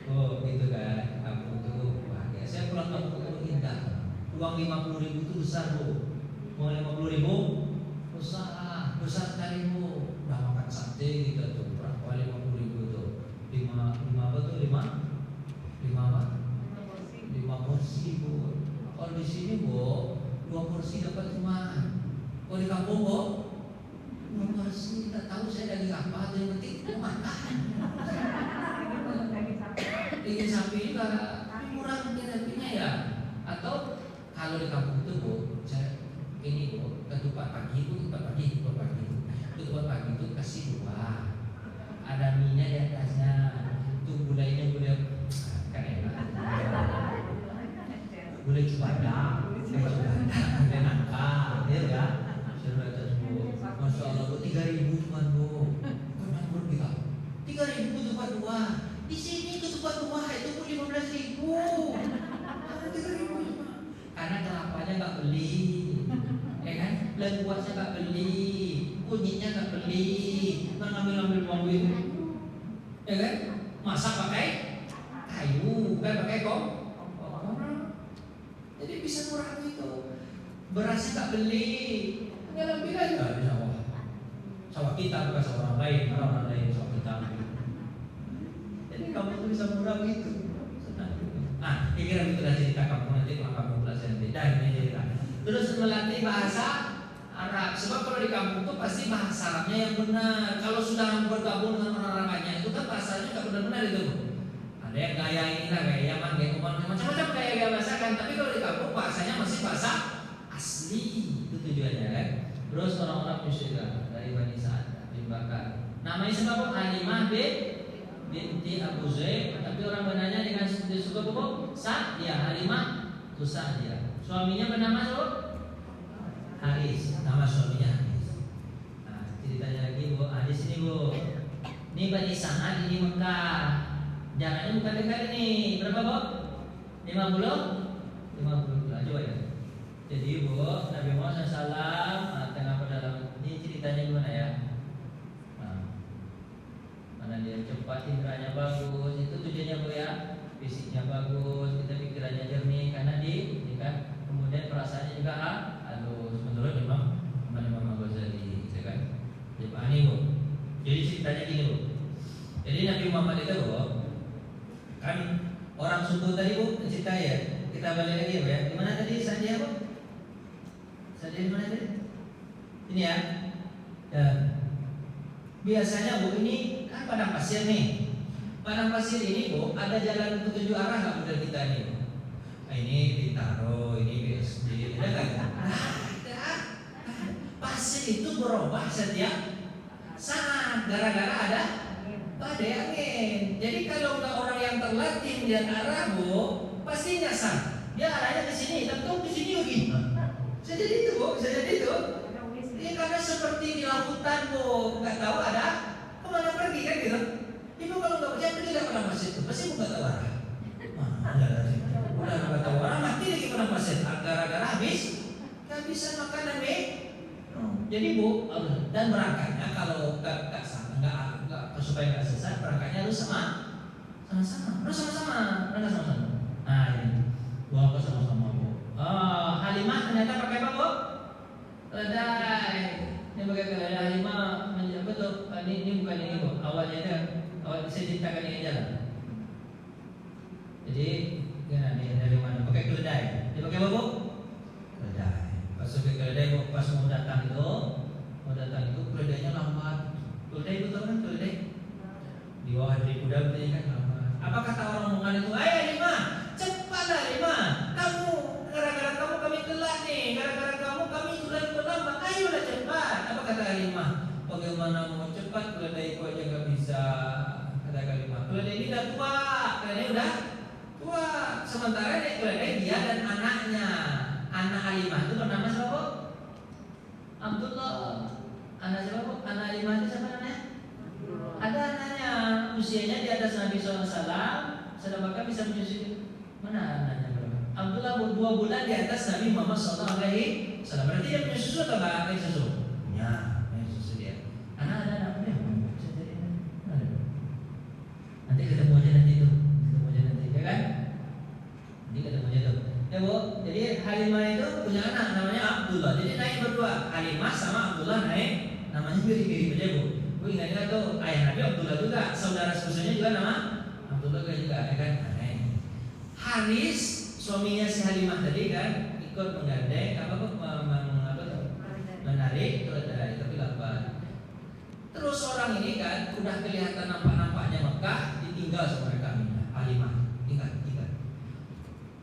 Oh gitu kan, kampung itu bahagia. Saya pulang kampung itu indah. Uang 50.000 itu besar bu. Uang 50.000 besar sekali bu. Udah makan sate gitu tuh. Berapa 50.000 tuh? 5 apa tuh? 5 porsi bu. Kalau di sini bu 2 porsi dapat cuma. Kalau di kampung bu 2 porsi. Tak tahu saya daging apa. Yang penting mau makan. Daging sapi juga murah mungkin harganya ya. Atau kalau di kampung itu bu, saya ini bu, ketupat pagi itu kasih 2. Ada minyak di atasnya. Itu gulainya gulai kan enak. Gulai cubada, gulai nangka, ya kan? Masya Allah bu, 3.000 cuma bu. Di sini ketupat buah itu pun 15.000. 3.000 cuma. Karena kelapanya nggak beli, ya kan? Lengkuasnya nggak beli, kunyitnya nggak beli, ngambil uang duit, ya kan? Masak pakai kayu, bukan pakai kompor. Jadi bisa murah gitu. Berasnya nggak beli, tinggal ambil aja di sawah. Sawah kita bukan sawah orang lain sawah kita. Jadi kamu tuh bisa murah gitu. Nah, kira itulah cerita kamu nanti kalau kamu belajar beda ini cerita. Terus melatih bahasa Arab. Sebab kalau di kampung tuh pasti bahasa Arabnya yang benar. Kalau sudah bergabung dengan orang Arabnya itu kan bahasanya nggak benar-benar itu. Ada yang gaya ini lah, gaya Yaman, gaya Oman, macam-macam gaya bahasa kan. Tapi kalau di kampung bahasanya masih bahasa asli, itu tujuannya kan. Terus orang-orang musyrik dari Bani Sa'ad bin Bakar. Namanya siapa? Halimah binti Abu Zaid, tapi orang benarnya dengan disuka pokok Sa'diyah. Halimah itu Sa'diyah. Suaminya bernama siapa? Haris. Nama suaminya Haris. Nah, ceritanya lagi Bu, Haris ini Bu. Ini Bani Sa'ad, ini Mekah. Jaraknya bukan dekat ini. Berapa Bu? 50? 50 lah, coba ya. Jadi Bu, Nabi Muhammad SAW tengah perjalanan. Ini ceritanya gimana ya? Mana dia cepat, indranya bagus, itu tujuannya Bu ya. Fisiknya bagus, kita pikirannya jernih karena ini kan. Kemudian perasaannya juga halus menurut Imam Ghazali, gitu kan. Jadi Bu. Jadi ceritanya gini Bu. Jadi Nabi Muhammad itu Bu, kan orang suku tadi Bu cerita ya. Kita balik lagi Bu ya. Di mana tadi Sa'diyah Bu? Sa'diyah di mana tadi? Ini ya. Dan biasanya Bu ini kan padang pasir nih. Padang pasir ini Bu ada jalan petunjuk arah nggak model kita nih Bu? Nah, ini Bintaro, ini BSD, ada kan? Ada. Pasir itu berubah setiap saat gara-gara ada badai angin. Jadi kalau udah orang yang terlatih melihat arah Bu, pasti nyasar. Dia arahnya ke sini, tentu ke sini lagi. Bisa jadi itu Bu, bisa jadi itu. Ini karena seperti di lautan Bu, nggak tahu ada kemana pergi kan gitu. Ibu kalau nggak percaya pergi pada pasir itu, pasti Bu nggak tahu arah. Udah nggak tahu arah, mati lagi pada pasir. Gara-gara habis kehabisan makanan nih. Jadi Bu, dan berangkatnya kalau nggak supaya nggak sesat, berangkatnya harus sama-sama. Nah ini, bawa ke sama-sama Bu. Halimah ternyata pakai apa Bu? Keledai. Ini pakai keledai. Halimah apa tuh? Ini bukan ini Bu. Awalnya itu awal saya ceritakan ini aja lah. Jadi ini dari mana? Pakai keledai. Dia pakai apa Bu? Keledai. Pas pakai keledai Bu, pas mau datang itu keledainya lambat. Keledai itu tahu kan keledai? Di bawah dari kuda berarti kan lambat. Apa kata orang Oman itu? Ayo Halimah, cepatlah Halimah. Kamu gara-gara kamu kami telat nih. Gara-gara kamu kami sudah terlambat. Ayolah cepat. Apa kata Halimah? Bagaimana mau cepat? Keledai ku aja nggak bisa. Kata Halimah. Keledai ini udah tua. Keledai udah tua. Sementara keledai dia dan anaknya. Anak Halimah itu bernama siapa? Abdullah. Anak siapa Bu? Anak Halimah itu siapa namanya? Ada anaknya, usianya di atas Nabi SAW, sedangkan bisa menyusui. Mana anaknya berapa? Abdullah 2 bulan di atas Nabi Muhammad SAW. Berarti dia punya susu atau nggak punya susu? Punya susu dia. Ada anak punya? Bisa jadi ada. Nanti ketemu aja nanti ya kan? Nanti ketemu aja tuh. Ya Bu, jadi Halimah itu punya anak namanya Abdullah. Jadi naik berdua, Halimah sama Abdullah naik, namanya mirip-mirip aja Bu. Bu ingat tuh ayah Nabi Abdullah juga, saudara sepupunya juga nama Abdullah juga ya kan? Haris suaminya si Halimah tadi kan ikut menggandeng menarik keledai tapi lambat. Terus orang ini kan udah kelihatan nampak-nampaknya Mekah, ditinggal sama mereka Halimah. Ingat.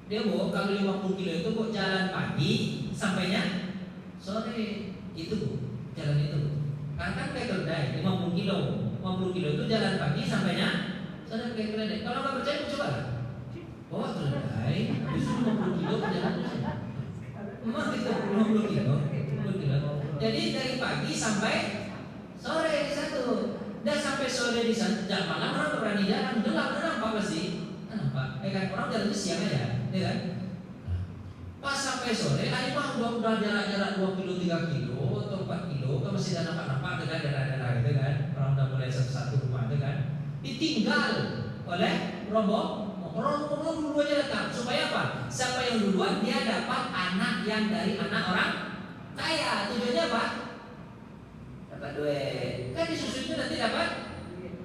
Dia Bu kalau 50 kilo itu Bu jalan pagi sampainya sore. Itu Bu, jalan itu Bu. Kan kayak keledai 50 kilo itu jalan pagi sampainya sore kayak keledai. Kalau nggak percaya coba lah. Bawa keledai habis 50 kilo jalan terus. Emang itu 50 kilo. Jadi dari pagi sampai sore satu. Dan sampai sore sore di sana, jam malam orang nggak berani jalan, gelap, nampak pasti, nampak. Kan orang jalan itu siang aja, ya kan? Pas sampai sore, Halimah udah jarak-jarak 2 kilo, 3 kilo atau 4 kilo, kan masih ada nampak-nampak dengan daerah-daerah gitu kan. Orang udah mulai satu-satu rumah itu kan. Ditinggal oleh rombongan. Orang dulu aja datang. Supaya apa? Siapa yang duluan dia dapat anak yang dari anak orang kaya. Tujuannya apa? Dapat duit. Kan disusunya nanti dapat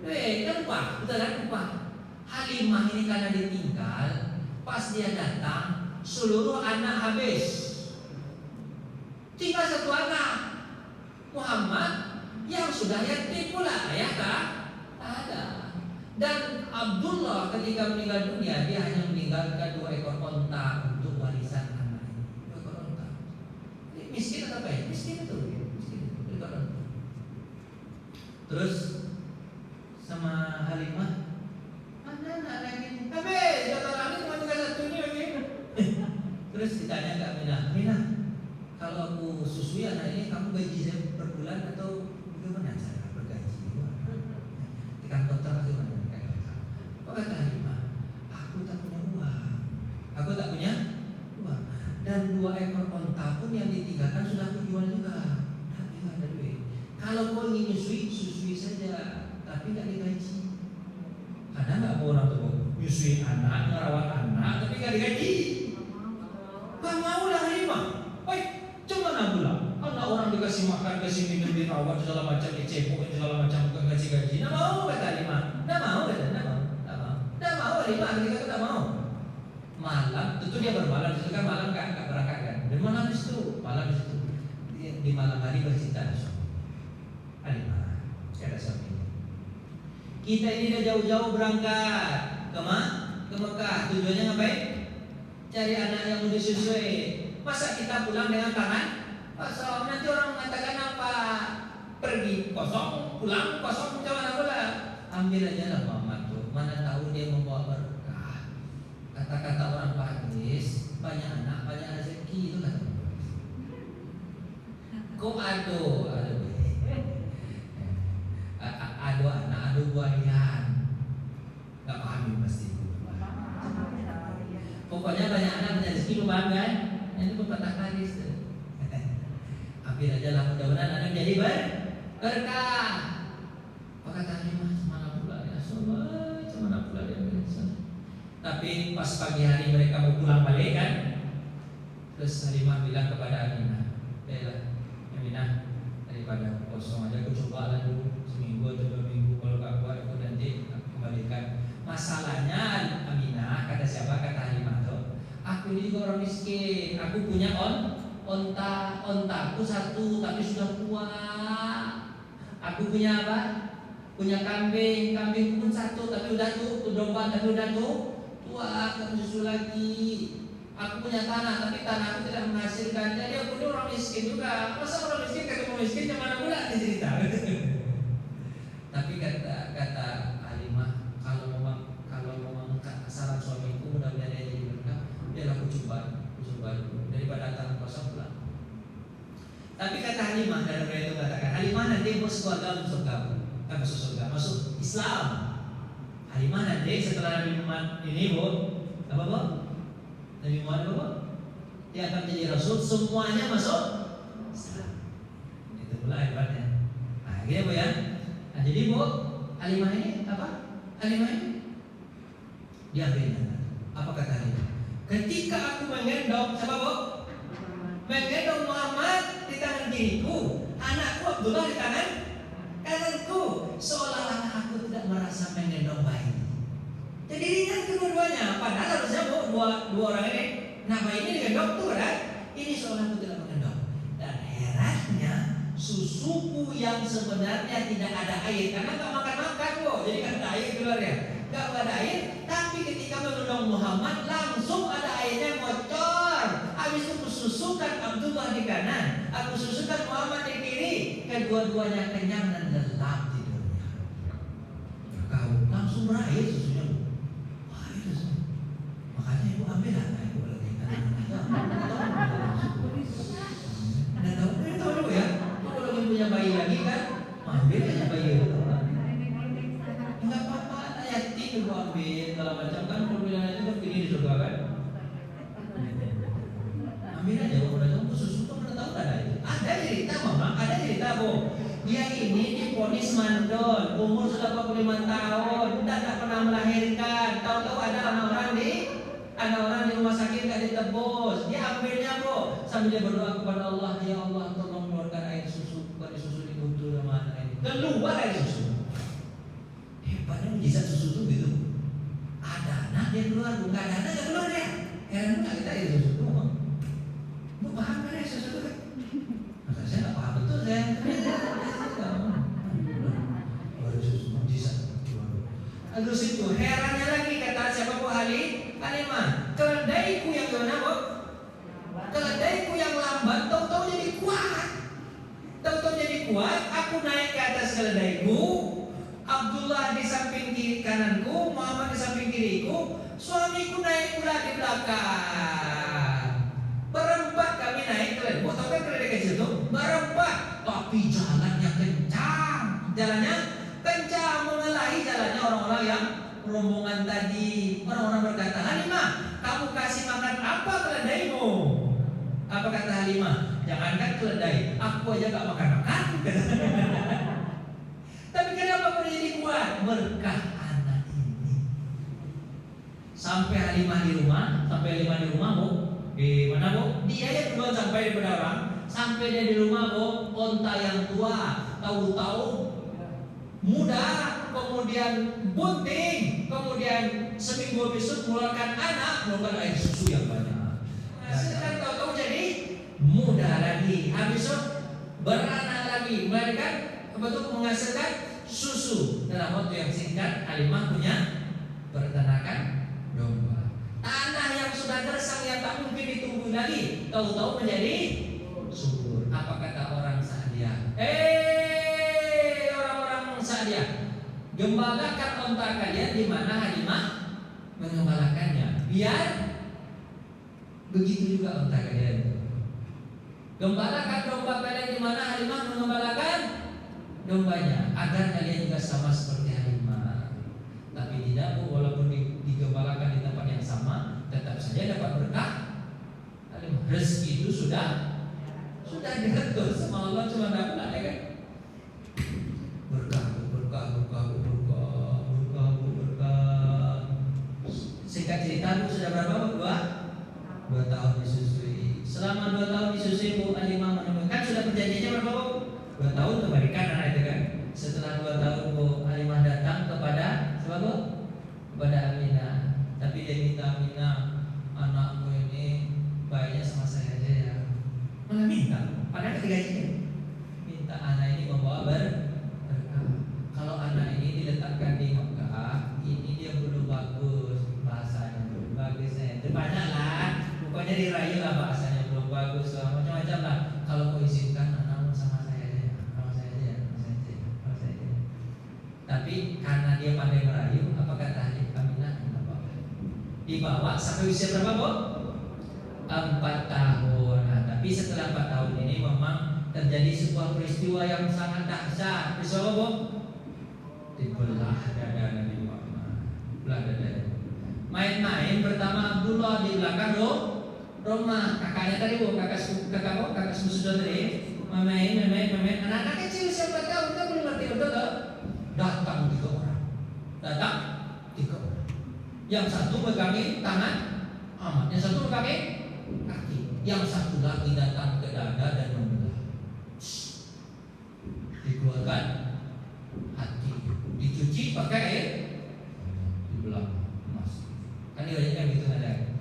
duit. Kan upah, betul kan upah. Halimah ini karena ditinggal, pas dia datang seluruh anak habis. Tinggal satu anak, Muhammad, yang sudah yatim pula, ayah tak ada. Dan Abdullah ketika meninggal dunia, dia hanya meninggalkan 2 ekor onta untuk warisan anaknya. 2 ekor onta. Ini miskin atau apa ya? Miskin itu, miskin. 2 ekor onta. Terus sama Halimah, mana anak lagi? Habis, kata lagi cuma tinggal satu ini. Terus ditanya ke Aminah, kalau aku susui anak ini, kamu gaji saya per bulan atau bagaimana cara bergaji? Di kantor bagaimana? Apa kata Halimah? Aku tak punya uang. Aku tak punya uang. Dan 2 ekor onta pun yang ditinggalkan sudah aku jual juga. Tapi nggak ada duit. Kalau kau ingin susui saja, tapi nggak digaji. Karena nggak mau orang tua nyusui anak, merawat anak, tapi nggak digaji. Gak mau lah Halimah. Cuman pula anak orang dikasih makan, kasih minum, dirawat segala macam, dicepuk segala macam, bukan kasih gaji. Nggak mau kata Halimah. Nggak mau kata, nggak mau. Nggak mau Halimah, ketika itu nggak mau. Malam, tentu dia bermalam, itu kan malam kan nggak berangkat kan. Dan malam itu di malam hari bercinta dengan suami. Halimah, ada suami. Kita ini udah jauh-jauh berangkat ke Mekah. Tujuannya ngapain? Cari anak yang mau disusui. Masa kita pulang dengan tangan kosong? Nanti orang mengatakan apa? Pergi kosong, pulang kosong, macam mana pula? Ambil aja lah Muhammad tuh. Mana tahu dia membawa berkah. Kata-kata orang Hadis, banyak anak, banyak rezeki, itu kata orang. Kok ado anak, ado buayan. Gak paham pasti. Pokoknya banyak anak, banyak rezeki, lu paham kan? Itu pepatah hadis tuh. Ambil aja lah, mudah-mudahan anak menjadi berkah. Apa kata Halimah? Mana pula ya sobat, mana pula dia biasa. Tapi pas pagi hari mereka mau pulang balik kan, terus Halimah bilang kepada Aminah, Aminah, daripada kosong aja aku coba lah dulu seminggu atau 2 minggu, kalau gak kuat aku nanti kembalikan. Masalahnya Aminah, kata siapa? Kata Halimah tuh, aku ini juga orang miskin. Aku punya ontaku 1 tapi sudah tua. Aku punya apa? Punya kambing pun 1 tapi udah tuh domba tapi udah tua. Aku susu lagi. Aku punya tanah tapi tanahku tidak menghasilkan. Jadi aku ini orang miskin juga. Masa orang miskin ketemu miskin gimana pula dicerita? Tapi kata Halimah, kalau memang saran suamiku mudah-mudahan dia jadi berkah, biar aku coba dulu daripada tangan kosong pulang. Tapi kata Halimah, dan mereka itu katakan Halimah nanti masuk surga, masuk surga, masuk Islam. Halimah nanti setelah Nabi Muhammad ini apa Nabi Muhammad apa? Dia akan menjadi Rasul, semuanya masuk Islam. Itu pula hebatnya. Nah, gitu ya. Nah, jadi Halimah ini apa? Halimah ini dia berikan. Apa kata Halimah? Ketika aku menggendong, siapa menggendong Muhammad di tangan kiriku, anakku Abdullah di tangan kananku, seolah-olah aku tidak merasa menggendong bayi. Jadi ringan kedua-duanya. Padahal harusnya dua orang ini, nama ini digendong tuh kan? Ini seolah aku tidak menggendong. Dan herannya susuku yang sebenarnya tidak ada air, karena nggak makan jadi kan ada air keluar ya. Nggak ada air, tapi ketika menggendong Muhammad langsung ada airnya bocor. Habis itu kususukan Abdullah di kanan, aku susukan Muhammad di kiri. Kedua-duanya kenyang dan lelap tidurnya. Kau langsung berair susunya. Wah itu sih. Makanya ibu ambil anak ibu lagi kan. Anda tahu dulu ya. Kalau lagi punya bayi lagi kan, ambil aja bayi itu. Ibu ambil kalau macam kan perbilangan itu kan pilih di surga kan. Ambil aja udah tahu susu tuh pernah tahu ada itu. Ada cerita mama, ada cerita bu. Dia ini diponis mandul, umur sudah 45 tahun, tidak pernah melahirkan. Tahu-tahu ada anak orang di rumah sakit gak ditebus. Dia ambilnya bu, sambil dia berdoa kepada Allah, ya Allah tolong keluarkan air susu, bukan susu dibutuh sama anak ini. Keluar air susu. Hebatnya mujizat susu tuh gitu. Ada anak dia keluar, bukan ada anak dia keluar dia. Heran nggak kita air susu tuh? Lu paham kan air susu tuh kan? Masa saya nggak paham betul saya. Terus itu herannya lagi kata siapa Bu Halimah, keledaiku yang gimana Bu? Keledaiku yang lambat tahu-tahu jadi kuat. Tahu-tahu jadi kuat, aku naik ke atas keledaiku, Abdullah di samping kiri kananku, Muhammad di samping kiriku, suamiku naik pula di belakang. Berempat kami naik keledai. Tahu kan keledai kecil itu? Berempat, tapi jalannya kencang. Jalannya kencang mengelahi jalannya orang-orang yang rombongan tadi. Orang-orang berkata, Halimah, kamu kasih makan apa keledaimu? Apa kata Halimah? Jangankan keledai, aku aja gak makan-makan. Tapi kenapa aku jadi kuat? Berkah anak ini. Sampai Halimah di rumah, Bu. Di mana Bu? Dia yang duluan sampai di pedalaman. Sampai dia di rumah Bu, onta yang tua, tahu-tahu muda, kemudian bunting, kemudian seminggu besok mengeluarkan mengeluarkan air susu yang banyak. Menghasilkan tahu-tahu jadi muda lagi, habis itu beranak lagi, melahirkan menghasilkan susu. Dalam waktu yang singkat, Halimah punya peternakan domba. Tanah yang sudah gersang yang tak mungkin ditumbuh lagi, tahu-tahu menjadi subur. Apa kata orang Sa'diyah? Dia gembalakan onta kalian di mana Halimah mengembalakannya. Biar begitu juga onta kalian. Gembalakan domba kalian di mana Halimah mengembalakan dombanya, agar kalian juga sama seperti Halimah. Tapi tidak Bu, walaupun digembalakan di tempat yang sama, tetap saja dapat berkah Halimah. Rezeki itu sudah diatur sama Allah, cuma dapat ya kan? Berkah. Singkat cerita Bu sudah berapa Bu? 2 tahun disusui. Selama 2 tahun disusui Bu Halimah menemukan sudah perjanjiannya berapa Bu? 2 tahun kembalikan anak itu kan. Setelah 2 tahun Bu Halimah datang kepada siapa Bu? Kepada Aminah. Tapi dia minta, Aminah, anakmu ini baiknya sama saya aja ya. Malah minta, padahal gajinya. Minta anak ini membawa berkah. Kalau anak ini diletakkan di Mekah, ini dia belum bagus bahasanya, belum bagusnya. Banyak lah, pokoknya dirayu lah bahasanya, belum bagus lah, macam-macam lah. Kalau kau izinkan anakmu sama saya aja, sama saya aja. Tapi karena dia pandai merayu, apa kata Aminah? Dibawa sampai usia berapa Bu? 4 tahun. Nah, tapi setelah 4 tahun ini memang terjadi sebuah peristiwa yang sangat dahsyat. Peristiwa apa Bu? Dibelah dada Nabi Muhammad. Belah dada. Main-main pertama Abdullah di belakang rumah kakaknya tadi Bu, kakak sepupu tadi. Main. Anak-anak kecil siapa tahu kita belum ngerti betul tak? Datang 3 orang. Yang satu megangin tangan Ahmad, yang satu megangin kaki, yang satu lagi datang ke dada dan membelah. Dikeluarkan hati, dicuci pakai air, dibelah emas. Kan dia gitu ada.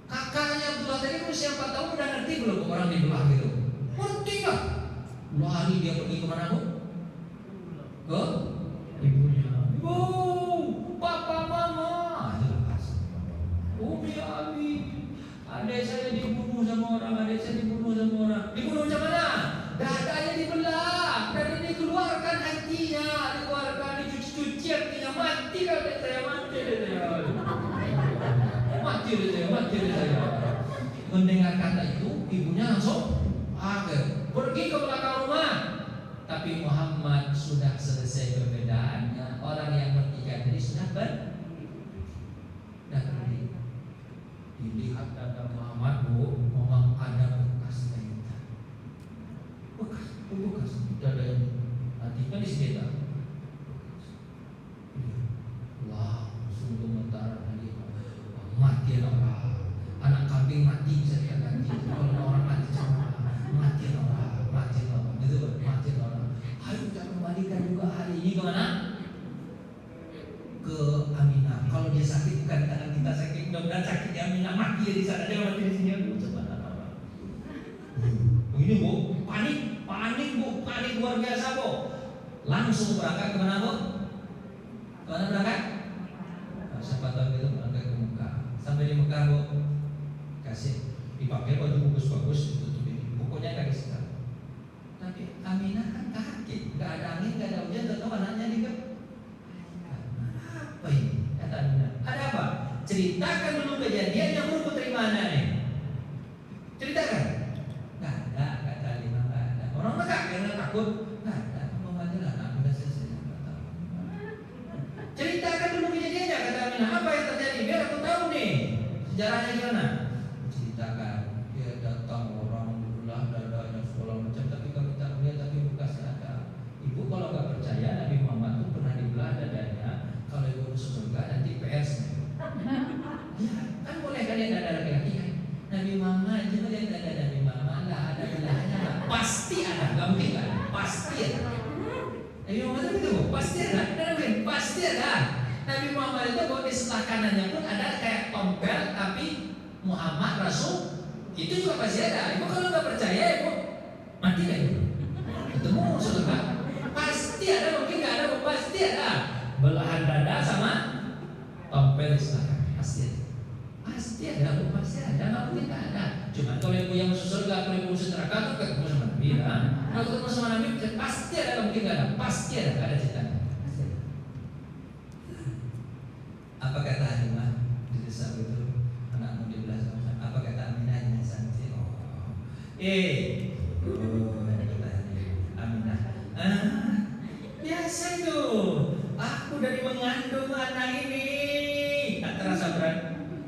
Kakaknya Abdullah tadi usia 4 tahun udah ngerti belum orang dibelah gitu? Ngerti nggak? Lari dia pergi kemana Bu? Ke ibunya. Ibu, papa, mama. Umi, Abi, adik saya dibunuh sama orang. Dibunuh macam mana? Dadanya dibelah, dan dikeluarkan hatinya, dicuci hatinya, mati kalau saya mati saya. Mendengar kata itu, ibunya langsung pergi ke belakang rumah. Tapi Muhammad sudah selesai perbedaannya. Orang yang bertiga tadi mati kan di sini tak. Wah, sungguh mentara tadi mati anak kambing mati bisa dia ganti. Kalau orang mati sama mati orang itu mati orang. Ayo kita kembalikan juga hari ini kemana? Ke Aminah. Kalau dia sakit bukan tangan kita sakit, mudah-mudahan sakit di Aminah, mati di sana, dia mati di sini. Begini Bu, panik Bu, panik luar biasa Bu. Langsung berangkat kemana Bu? Kemana berangkat? Nah, siapa tahu itu berangkat ke Mekah. Sampai di Mekah Bu, kasih dipakai baju bagus-bagus, ditutupin. Pokoknya kayak gitu. Tapi Aminah kan kaget, nggak ada angin, nggak ada hujan, tetap anaknya di apa ini? Kata Aminah, ada apa? Ceritakan dulu kejadiannya Bu, putri mana nih? Ceritakan. Nggak ada, kata Aminah, nggak ada. Orang Mekah karena takut, nggak ada. Ngomong aja lah, aku udah selesai, nggak tahu. Ceritakan dulu kejadiannya, kata Aminah. Apa yang terjadi? Biar aku tahu nih sejarahnya gimana. Ceritakan. Dia datang orang belah dadanya segala macam, tapi kami tak lihat, tapi bekasnya ada. Ibu kalau nggak percaya Nabi Muhammad itu pernah dibelah dadanya. Kalau ibu masuk surga nanti PS. Ya, kan boleh kalian dada laki-laki kan? Nabi Muhammad cuma lihat dada Nabi Muhammad nggak ada belahnya lah. Pasti ada, nggak mungkin nggak ada. Pasti ada. Nabi Muhammad itu begitu, pasti ada. Pasti ada. Nabi Muhammad itu kalau di sebelah kanannya pun ada kayak tompel, tapi Muhammad Rasul itu juga pasti ada. Ibu kalau nggak percaya, ibu mati kan ibu. Ketemu surga, pasti ada. Mungkin nggak ada, pasti ada. Belahan dada sama tompel di sebelah kanan, pasti ada. Pasti ada, pasti ada. Nggak mungkin nggak ada. Cuma kalau ibu yang masuk surga, kalau ibu masuk neraka, tuh ketemu sama Nabi. Kalau ketemu sama Nabi, pasti ada. Nggak mungkin nggak ada. Pasti ada. Nggak ada ceritanya. Apa kata Halimah di desa itu? Anakmu dibelah sama. Apa kata Aminah yang santai? Kata Aminah. Biasa itu. Aku dari mengandung anak ini. Tak terasa berat.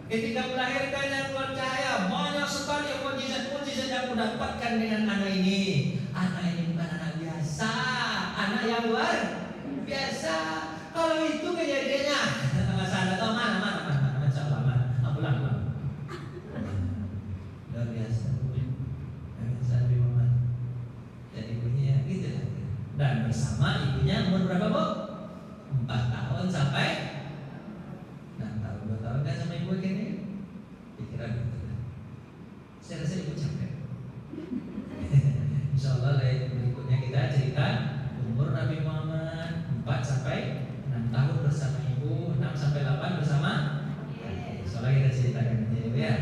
Ketika melahirkannya keluar cahaya, banyak sekali mukjizat-mukjizat yang aku dapatkan dengan anak ini. Anak ini bukan anak biasa, anak yang luar biasa. Kalau itu kejadiannya, masalah atau mana, masalah mana, pulang. Luar biasa. Nabi Muhammad. Jadi ibunya gitu lah. Dan bersama ibunya umur berapa Bu? 4 tahun sampai 6 tahun, 2 tahun kan sama ibu gini. Pikiran gitu lah. Saya rasa ibu capek. Insyaallah lain berikutnya kita cerita umur Nabi Muhammad 4 sampai 6 tahun bersama ibu, 6 sampai 8 bersama. Insyaallah kita ceritakan nanti ya.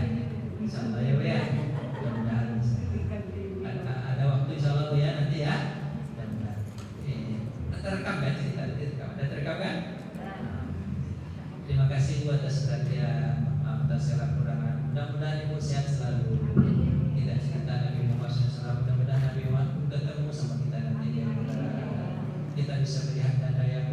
Insyaallah ya Bu ya. Mudah-mudahan ada waktu insyaallah Bu ya nanti ya. Terekam kan cerita ada terekam kan? Terima kasih buat atas perhatian, maaf atas segala kekurangan. Mudah-mudahan ibu sehat selalu. Kita cerita Nabi Muhammad SAW. Mudah-mudahan Nabi Muhammad ketemu sama kita nanti di akhirat. Kita bisa melihat dada yang